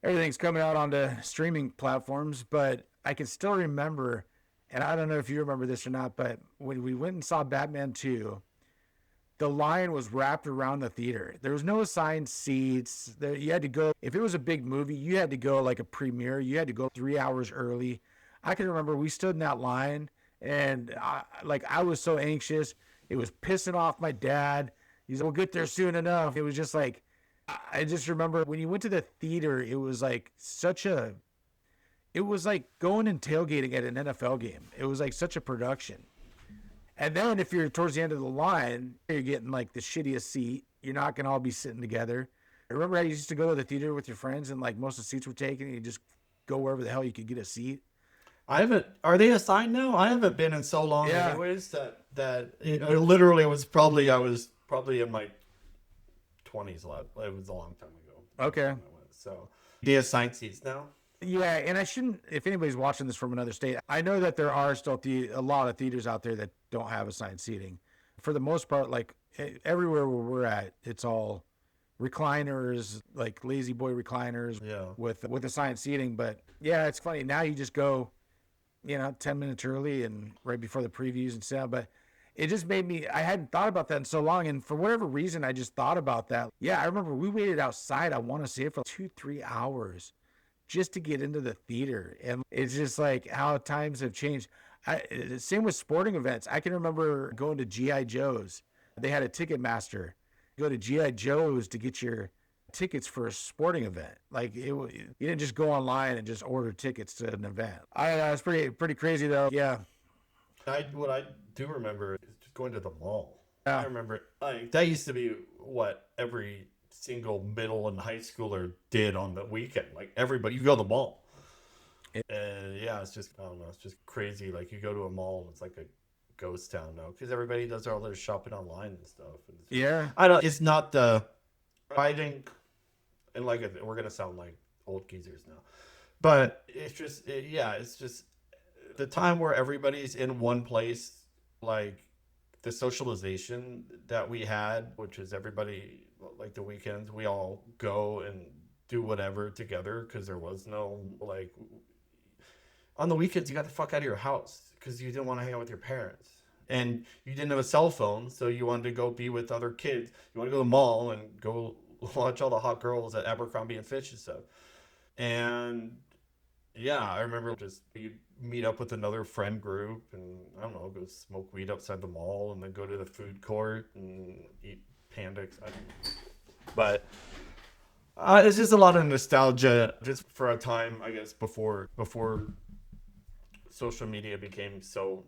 everything's coming out onto streaming platforms. But I can still remember, and I don't know if you remember this or not, but when we went and saw Batman 2, the line was wrapped around the theater. There was no assigned seats. There, you had to go, if it was a big movie, you had to go like a premiere. You had to go 3 hours early. I can remember we stood in that line, and I was so anxious. It was pissing off my dad. He's like, we'll get there soon enough. It was just like, I just remember when you went to the theater, it was like it was like going and tailgating at an NFL game. It was like such a production. And then if you're towards the end of the line, you're getting like the shittiest seat. You're not going to all be sitting together. I remember how you used to go to the theater with your friends and like most of the seats were taken and you just go wherever the hell you could get a seat. Are they assigned now? I haven't been in so long Yeah. anyways that literally I was probably in my 20s. It was a long time ago. Okay. So they assign seats now? Yeah, and I shouldn't, if anybody's watching this from another state, I know that there are still a lot of theaters out there that don't have assigned seating. For the most part, like everywhere where we're at, it's all recliners, like lazy boy recliners with assigned seating. But yeah, it's funny. Now you just go, 10 minutes early and right before the previews and stuff. But it just made me, I hadn't thought about that in so long. And for whatever reason, I just thought about that. Yeah, I remember we waited outside, I want to say for 2-3 hours just to get into the theater. And it's just like how times have changed. Same with sporting events. I can remember going to G.I. Joe's. They had a ticket master. Go to G.I. Joe's to get your tickets for a sporting event. Like you didn't just go online and just order tickets to an event. It's pretty crazy though. Yeah. What I do remember is just going to the mall. Yeah. I remember that used to be what every single middle and high schooler did on the weekend. Like everybody, you go to the mall. And yeah, it's just, I don't know, it's just crazy. Like you go to a mall and it's like a ghost town now because everybody does all their shopping online and stuff. And Yeah. It's not I think, and like we're going to sound like old geezers now, but it's just, it's just the time where everybody's in one place, like the socialization that we had, which is everybody, like the weekends, we all go and do whatever together because there was no, like, on the weekends, you got the fuck out of your house because you didn't want to hang out with your parents. And you didn't have a cell phone, so you wanted to go be with other kids. You want to go to the mall and go watch all the hot girls at Abercrombie and Fitch and stuff. And yeah, I remember just you'd meet up with another friend group and, I don't know, go smoke weed outside the mall and then go to the food court and eat Panda. But it's just a lot of nostalgia just for a time, I guess, before social media became so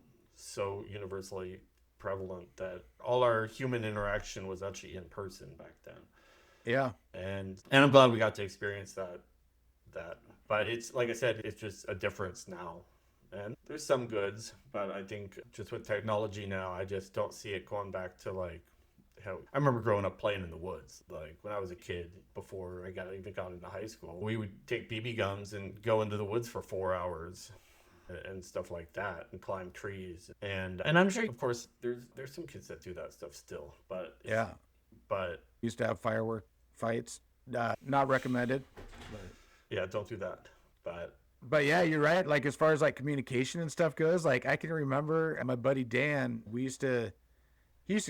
universally prevalent that all our human interaction was actually in person back then. Yeah. And I'm glad we got to experience that. But it's, like I said, it's just a difference now. And there's some goods, but I think just with technology now, I just don't see it going back to like how I remember growing up playing in the woods. Like when I was a kid, before I even got into high school, we would take BB guns and go into the woods for 4 hours and stuff like that and climb trees. And I'm sure, of course, there's some kids that do that stuff still. But yeah. But used to have firework fights. Not recommended. But yeah, don't do that. But yeah, you're right. Like as far as like communication and stuff goes, like I can remember my buddy Dan, he used to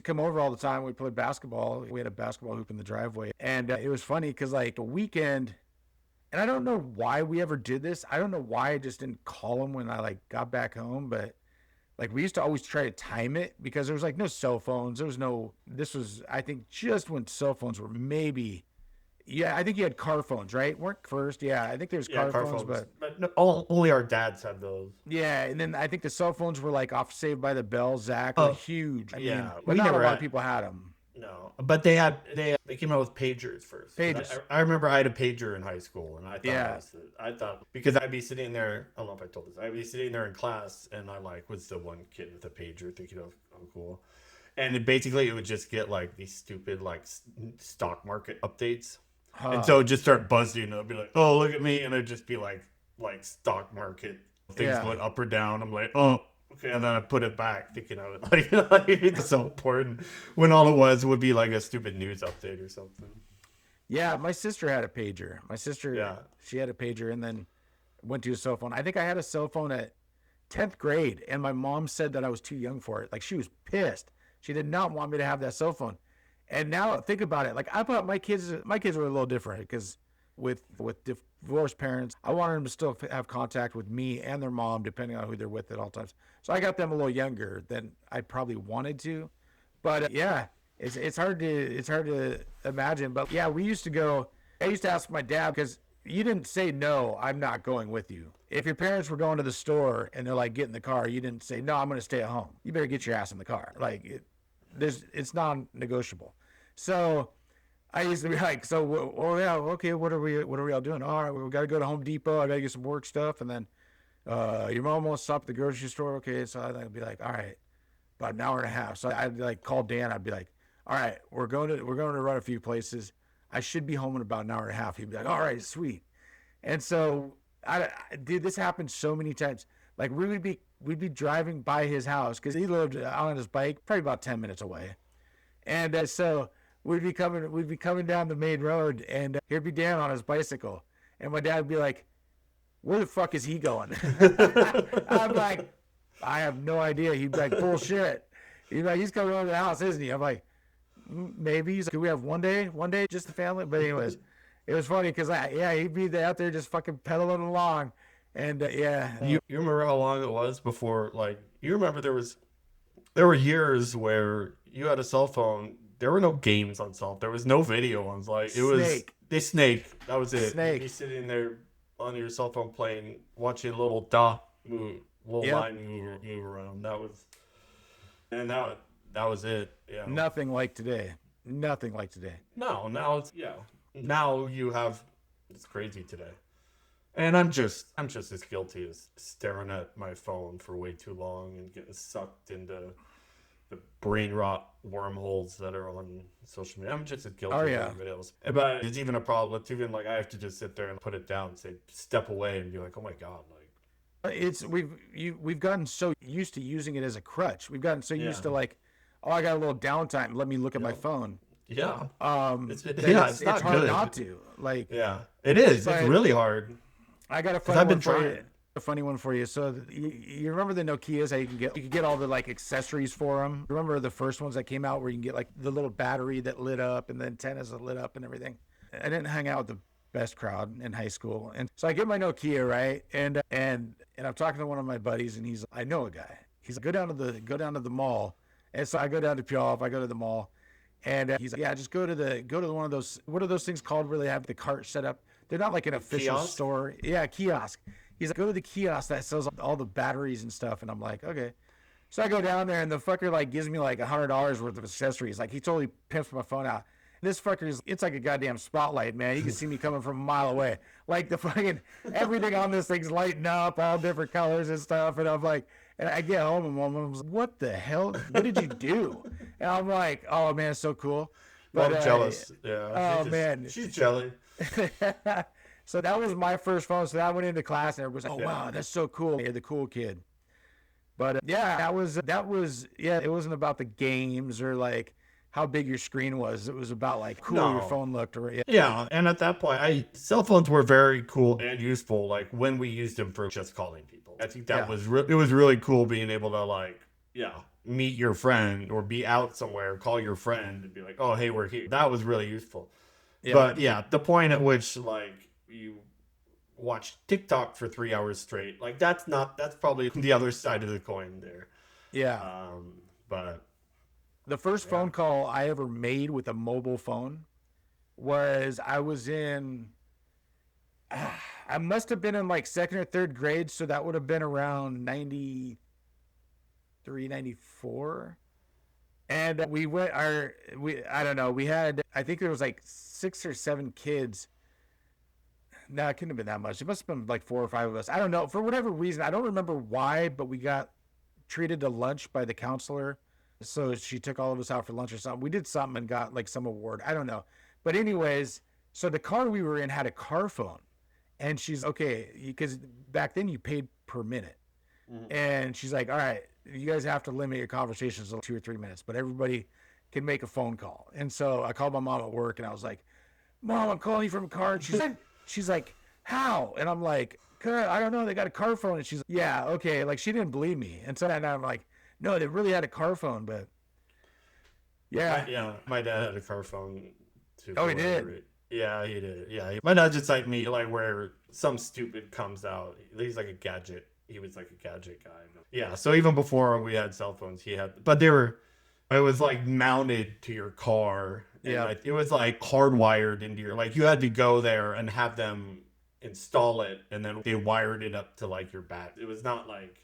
come over all the time. We played basketball. We had a basketball hoop in the driveway. And it was funny because like the weekend, and I don't know why we ever did this. I don't know why I just didn't call him when I like got back home. But like we used to always try to time it because there was like no cell phones. This was, I think, just when cell phones were maybe. Yeah, I think you had car phones, right? Weren't first? Yeah, I think there's car phones, but no, only our dads had those. Yeah, and then I think the cell phones were like off Saved by the Bell, Zach, were huge. I mean, but not a lot of people had them. No, but they came out with pagers first. Pagers. I remember I had a pager in high school, and I thought because I'd be sitting there. I don't know if I told this. I'd be sitting there in class, and I was the one kid with a pager, thinking, "Oh, cool." And it would just get like these stupid like stock market updates. And so it'd just start buzzing, and it'd be like, "Oh, look at me," and it'd just be like stock market things going up or down. I'm like, "Oh, okay," and then I put it back, thinking I would like it's so important. When all it would be like a stupid news update or something. Yeah, my sister had a pager. My sister, she had a pager, and then went to a cell phone. I think I had a cell phone at 10th grade, and my mom said that I was too young for it. Like, she was pissed. She did not want me to have that cell phone. And now think about it. Like, I thought my kids were a little different because with divorced parents, I wanted them to still have contact with me and their mom, depending on who they're with at all times. So I got them a little younger than I probably wanted to. But yeah, it's hard to imagine. But yeah, we used to go. I used to ask my dad, because you didn't say, no, I'm not going with you. If your parents were going to the store and they're like, get in the car, you didn't say, no, I'm going to stay at home. You better get your ass in the car. Like, it's non-negotiable. So I used to be like, yeah, okay, what are we all doing? All right, we got to go to Home Depot. I got to get some work stuff. And then your mom wants to stop at the grocery store. Okay, so I'd be like, all right, about an hour and a half. So I'd like call Dan. I'd be like, all right, we're going to run a few places. I should be home in about an hour and a half. He'd be like, all right, sweet. And so, dude, this happened so many times. Like, we'd be driving by his house, because he lived on his bike, probably about 10 minutes away. And so we'd be coming down the main road, and here'd be Dan on his bicycle. And my dad would be like, where the fuck is he going? I'm like, I have no idea. He'd be like, bullshit. He'd be like, he's coming over to the house, isn't he? I'm like, maybe. He's like, can we have one day, just the family? But anyways, it was funny because he'd be out there just fucking pedaling along, and You remember how long it was before, like, you remember there were years where you had a cell phone. There were no games on cell. There was no video on. Like, it was Snake. That was it. Snake. You'd be sitting there on your cell phone playing, watching a little dot move, line move around. That was it. Yeah. Nothing like today. No, now it's crazy today. And I'm just as guilty as staring at my phone for way too long and getting sucked into the brain rot wormholes that are on social media. I'm just as guilty as everybody else. But it's even a problem. It's even like I have to just sit there and put it down and say, step away, and be like, oh my God, like, we've gotten so used to using it as a crutch. We've gotten so used to, like, oh, I got a little downtime, let me look at my phone. Yeah. It's hard good. Not to. Like, yeah, it is. It's really hard. I got a funny one for you. So you remember the Nokias? How you could get all the, like, accessories for them. Remember the first ones that came out where you can get, like, the little battery that lit up and the antennas that lit up and everything. I didn't hang out with the best crowd in high school, and so I get my Nokia, right, and I'm talking to one of my buddies, and he's, I know a guy. He's like, go down to the mall. And so I go down to Puyallup. I go to the mall. And he's like, yeah, just go to one of those, what are those things called where they have the cart set up? They're not like an official store. Yeah, kiosk. He's like, go to the kiosk that sells all the batteries and stuff. And I'm like, okay. So I go down there, and the fucker, like, gives me like $100 worth of accessories. Like, he totally pimps my phone out. This fucker it's like a goddamn spotlight, man. You can see me coming from a mile away. Like, the fucking, everything on this thing's lighting up, all different colors and stuff. And I'm like, and I get home, and mom was like, what the hell? What did you do? And I'm like, oh, man, it's so cool. But I'm jealous. Yeah. Man. She's jelly. So that was my first phone. So I went into class, and everybody was like, oh, wow, that's so cool. You're the cool kid. But that was, it wasn't about the games or, like, how big your screen was. It was about, like, cool your phone looked. Or, yeah, and at that point, cell phones were very cool and useful, like, when we used them for just calling people. I think that was it was really cool being able to, like, meet your friend or be out somewhere, call your friend and be like, oh, hey, we're here. That was really useful. Yeah. But, the point at which, like, you watch TikTok for 3 hours straight, like, that's probably the other side of the coin there. Yeah. But the first phone call I ever made with a mobile phone was I was in, I must have been in, like, second or third grade. So that would have been around 93, 94. And I don't know, we had, I think there was like 6 or 7 kids. No, it couldn't have been that much. It must have been like 4 or 5 of us. I don't know. For whatever reason, I don't remember why, but we got treated to lunch by the counselor. So she took all of us out for lunch or something. We did something and got, like, some award. I don't know. But anyways, so the car we were in had a car phone. And she's, okay, because back then you paid per minute. Mm-hmm. And she's like, all right, you guys have to limit your conversations to 2 or 3 minutes, but everybody can make a phone call. And so I called my mom at work, and I was like, Mom, I'm calling you from a car. And she's like, how? And I'm like, I don't know. They got a car phone. And she's like, yeah, okay. Like, she didn't believe me. And so and I'm like, no, they really had a car phone, but yeah. My dad had a car phone too. Oh, he did? Yeah, he did. Yeah. My dad just like me, like where some stupid comes out. He's like a gadget. He was like a gadget guy. Yeah. So even before we had cell phones, he had, but it was like mounted to your car. Yeah. It was like hardwired into like you had to go there and have them install it, and then they wired it up to like your bat. It was not like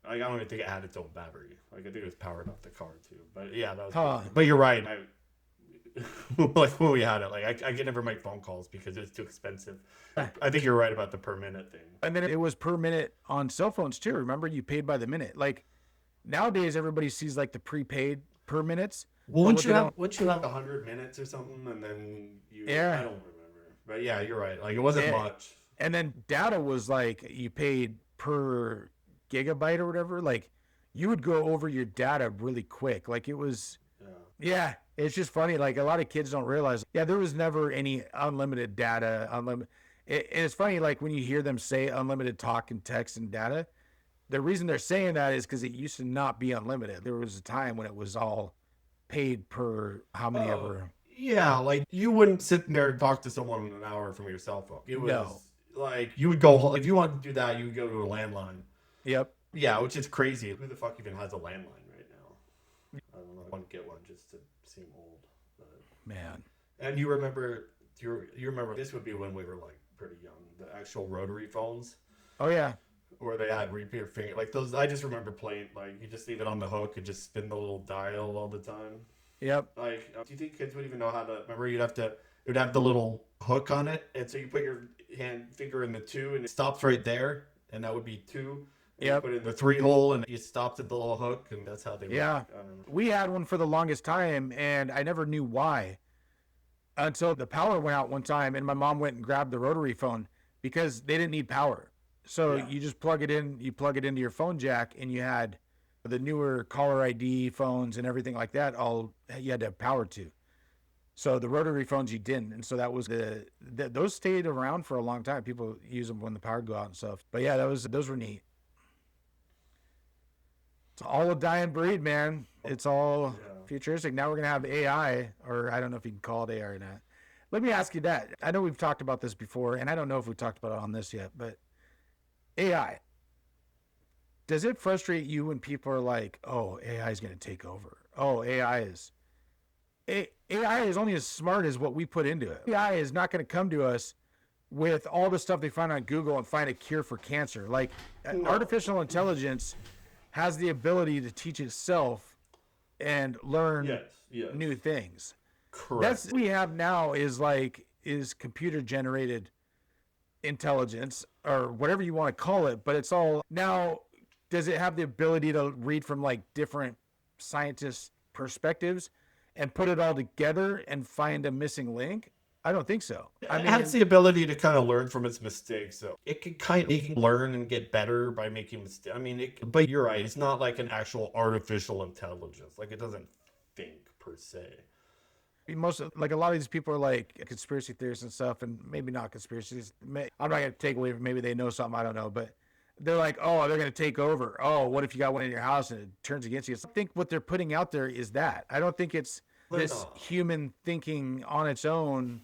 I don't even think it had its own battery. Like I think it was powered up the car too. But yeah, that was. But you're right. Like when we had it, like I could never make phone calls because it's too expensive. I think you're right about the per minute thing. And then it was per minute on cell phones too. Remember, you paid by the minute. Like nowadays, everybody sees like the prepaid per minutes. Well, once you have 100 minutes or something, and then I don't remember. But yeah, you're right. Like it wasn't much. And then data was like you paid per gigabyte or whatever. Like you would go over your data really quick. Like it was. Yeah, it's just funny. Like a lot of kids don't realize. Yeah, there was never any unlimited data. And it's funny. Like when you hear them say unlimited talk and text and data, the reason they're saying that is because it used to not be unlimited. There was a time when it was all paid per how many ever. Yeah, like you wouldn't sit there and talk to someone in an hour from your cell phone. It was like you would go if you wanted to do that, you would go to a landline. Yep. Yeah, which is crazy. Who the fuck even has a landline right now? I don't know. I want to get one just to seem old. But... Man. And you remember this would be when we were like pretty young. The actual rotary phones. Oh yeah. Where they had repeat finger like those. I just remember playing like you just leave it on the hook and just spin the little dial all the time. Yep. Like, do you think kids would even know how to? Remember, it would have the little hook on it, and so you put your finger in the 2, and it stops right there, and that would be 2. And you put it in the 3 hole, and you stopped at the little hook, and that's how they. Yeah. We had one for the longest time, and I never knew why, until the power went out one time, and my mom went and grabbed the rotary phone because they didn't need power. So you just plug it in. You plug it into your phone jack, and you had the newer caller ID phones and everything like that, all you had to have power to. So the rotary phones you didn't, and so that was those stayed around for a long time. People use them when the power go out and stuff. But yeah, those were neat. It's all a dying breed, man. It's all futuristic. Now we're gonna have AI, or I don't know if you can call it AI or not. Let me ask you that. I know we've talked about this before, and I don't know if we talked about it on this yet, but AI. Does it frustrate you when people are like, oh, AI is going to take over? Oh, AI is only as smart as what we put into it. AI is not going to come to us with all the stuff they find on Google and find a cure for cancer. Like artificial intelligence has the ability to teach itself and learn new things. Correct. That's what we have now is computer generated intelligence or whatever you want to call it, but it's all now. Does it have the ability to read from like different scientists' perspectives and put it all together and find a missing link? I don't think so. I mean, it has the ability to kind of learn from its mistakes. So it can learn and get better by making mistakes. I mean, but you're right. It's not like an actual artificial intelligence. Like it doesn't think per se. Most like a lot of these people are like conspiracy theorists and stuff, and maybe not conspiracies. I'm not going to take away from maybe they know something I don't know, but they're like, oh, they're going to take over. Oh, what if you got one in your house and it turns against you? I think what they're putting out there is that. I don't think it's this human thinking on its own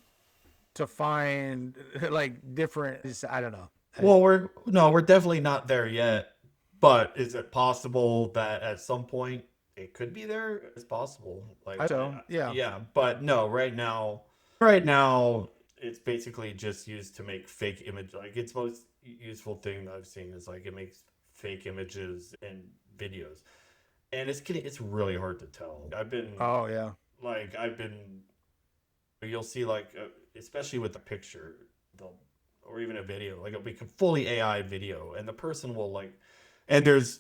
to find like different. I don't know. Well, we're definitely not there yet. But is it possible that at some point it could be there? It's possible. Like yeah. Yeah, but no. Right now, it's basically just used to make fake image. Like its most useful thing that I've seen is like it makes fake images and videos, and it's really hard to tell. You'll see like especially with the picture, or even a video, like it'll be fully AI video, and the person will like, and it's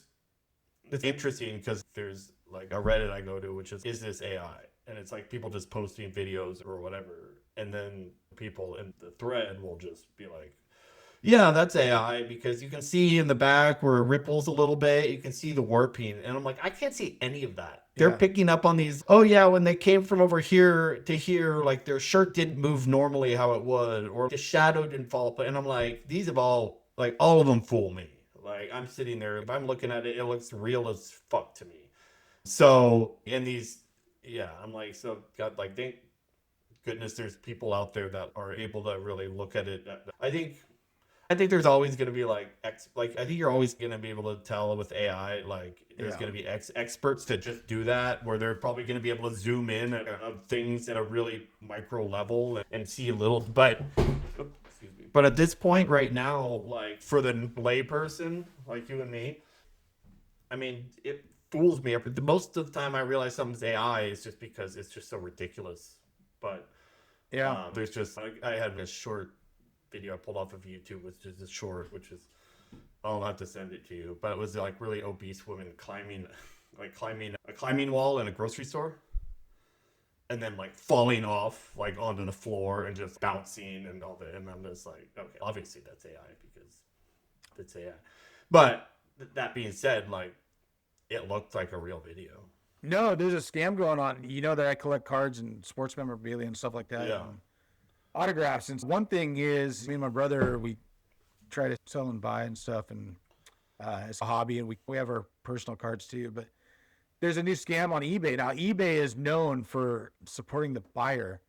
interesting because there's like a Reddit I go to, which is this AI? And it's like people just posting videos or whatever, and then people in the thread will just be like, yeah, that's AI, because you can see in the back where it ripples a little bit, you can see the warping, and I'm like, I can't see any of that. They're picking up on these, when they came from over here to here, like their shirt didn't move normally how it would, or the shadow didn't fall, and I'm like, these have all Like all of them fool me. Like I'm sitting there, if I'm looking at it, it looks real as fuck to me. So in these, yeah, I'm like, so God, like thank goodness there's people out there that are able to really look at it. I think there's always going to be like I think you're always going to be able to tell with AI, like there's Yeah. going to be experts that just do that, where they're probably going to be able to zoom in of things at a really micro level and see a little. But at this point right now, like for the layperson like you and me, I mean, it fools me. Most of the time, I realize something's AI is just because it's just so ridiculous. But Yeah. there's just I had a short video I pulled off of YouTube, which is a short, which is I'll have to send it to you. But it was like really obese women climbing a climbing wall in a grocery store, and then like falling off like onto the floor and just bouncing and all that. And I'm just like, okay, obviously that's AI because it's AI. But that being said, like it looked like a real video. No, there's a scam going on. You know that I collect cards and sports memorabilia and stuff like that. Yeah. Autographs. And one thing is, me and my brother, we try to sell and buy and stuff, and it's a hobby, and we have our personal cards too. But there's a new scam on eBay. Now, eBay is known for supporting the buyer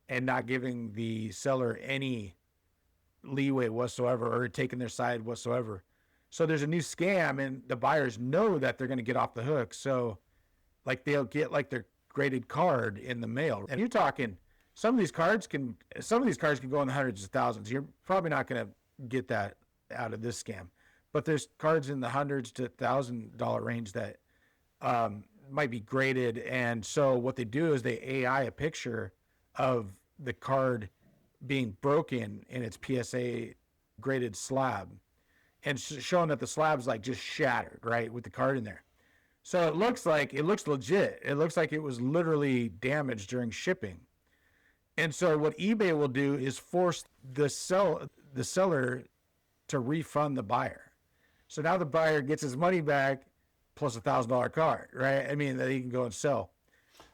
and not giving the seller any leeway whatsoever or taking their side whatsoever. So there's a new scam, and the buyers know that they're going to get off the hook. So, like, they'll get like their graded card in the mail. And you're talking some of these cards can go in the hundreds of thousands. You're probably not going to get that out of this scam, but there's cards in the hundreds to $1,000 range that might be graded. And so what they do is they AI a picture of the card being broken in its PSA graded slab and showing that the slab's like just shattered, right, with the card in there. So it looks legit. It looks like it was literally damaged during shipping. And so what eBay will do is force the seller to refund the buyer. So now the buyer gets his money back plus $1,000 card, right? I mean, that he can go and sell.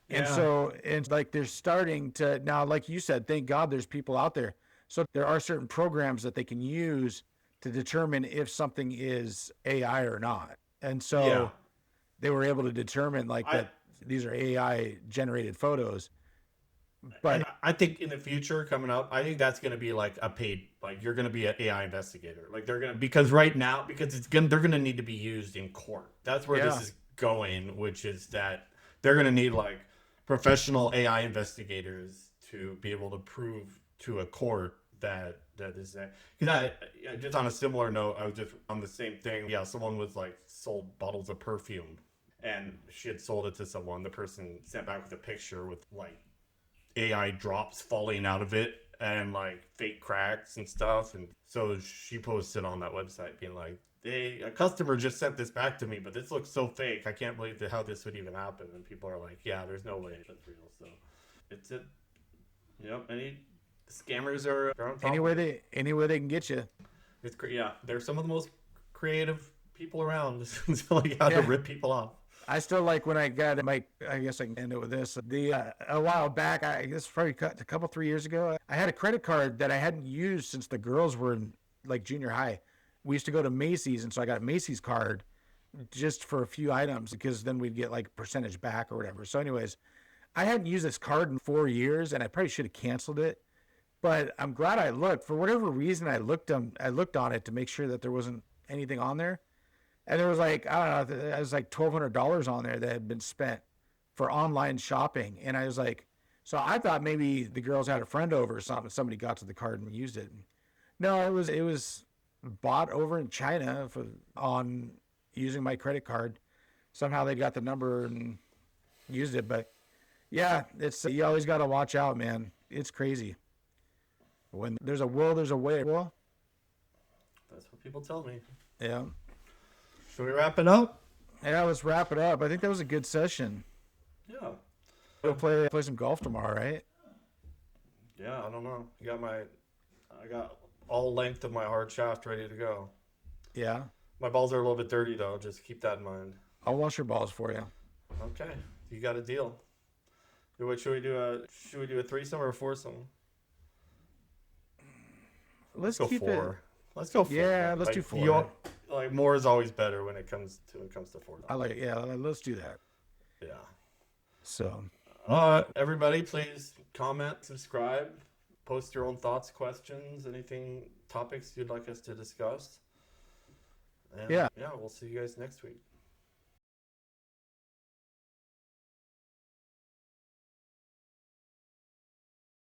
And so, and like they're starting to now, like you said, thank God there's people out there. So there are certain programs that they can use to determine if something is AI or not. And so they were able to determine like that these are AI generated photos. But I think in the future coming up, I think that's going to be like a paid, like you're going to be an AI investigator. Like they're going to, because right now, because they're going to need to be used in court. That's where this is going, which is that they're going to need like professional AI investigators to be able to prove to a court that is that. Because I just on a similar note, I was just on the same thing. Yeah, someone was like sold bottles of perfume, and she had sold it to someone. The person sent back with a picture with like AI drops falling out of it and like fake cracks and stuff. And so she posted on that website being like, hey, a customer just sent this back to me, but this looks so fake. I can't believe how this would even happen. And people are like, yeah, there's no way that's real. So it's it. Yep. Any scammers are on top any way they can get you. It's yeah. They're some of the most creative people around. Like how to rip people off. I still like when I got my, I guess I can end it with this. A while back, I guess probably a couple, 3 years ago, I had a credit card that I hadn't used since the girls were in like junior high. We used to go to Macy's, and so I got a Macy's card just for a few items because then we'd get like percentage back or whatever. So anyways, I hadn't used this card in 4 years, and I probably should have canceled it. But I'm glad I looked. For whatever reason, I looked on it to make sure that there wasn't anything on there. And there was like, I don't know, it was like $1,200 on there that had been spent for online shopping. And I was like, so I thought maybe the girls had a friend over or something. Somebody got to the card and used it. No, it was bought over in China on using my credit card. Somehow they got the number and used it. But yeah, you always got to watch out, man. It's crazy. When there's a will, there's a way. Well, that's what people tell me. Yeah. Should we wrap it up? Yeah, let's wrap it up. I think that was a good session. Yeah. We'll play some golf tomorrow, right? Yeah, I don't know. I got all length of my hard shaft ready to go. Yeah. My balls are a little bit dirty though. Just keep that in mind. I'll wash your balls for you. Okay, you got a deal. Should we do a threesome or a foursome? Let's go keep four. Let's go 4. Yeah, let's do 4. Like more is always better when it comes to $4. I like it. Yeah, let's do that. Yeah. So, everybody, please comment, subscribe, post your own thoughts, questions, anything, topics you'd like us to discuss. And yeah, we'll see you guys next week.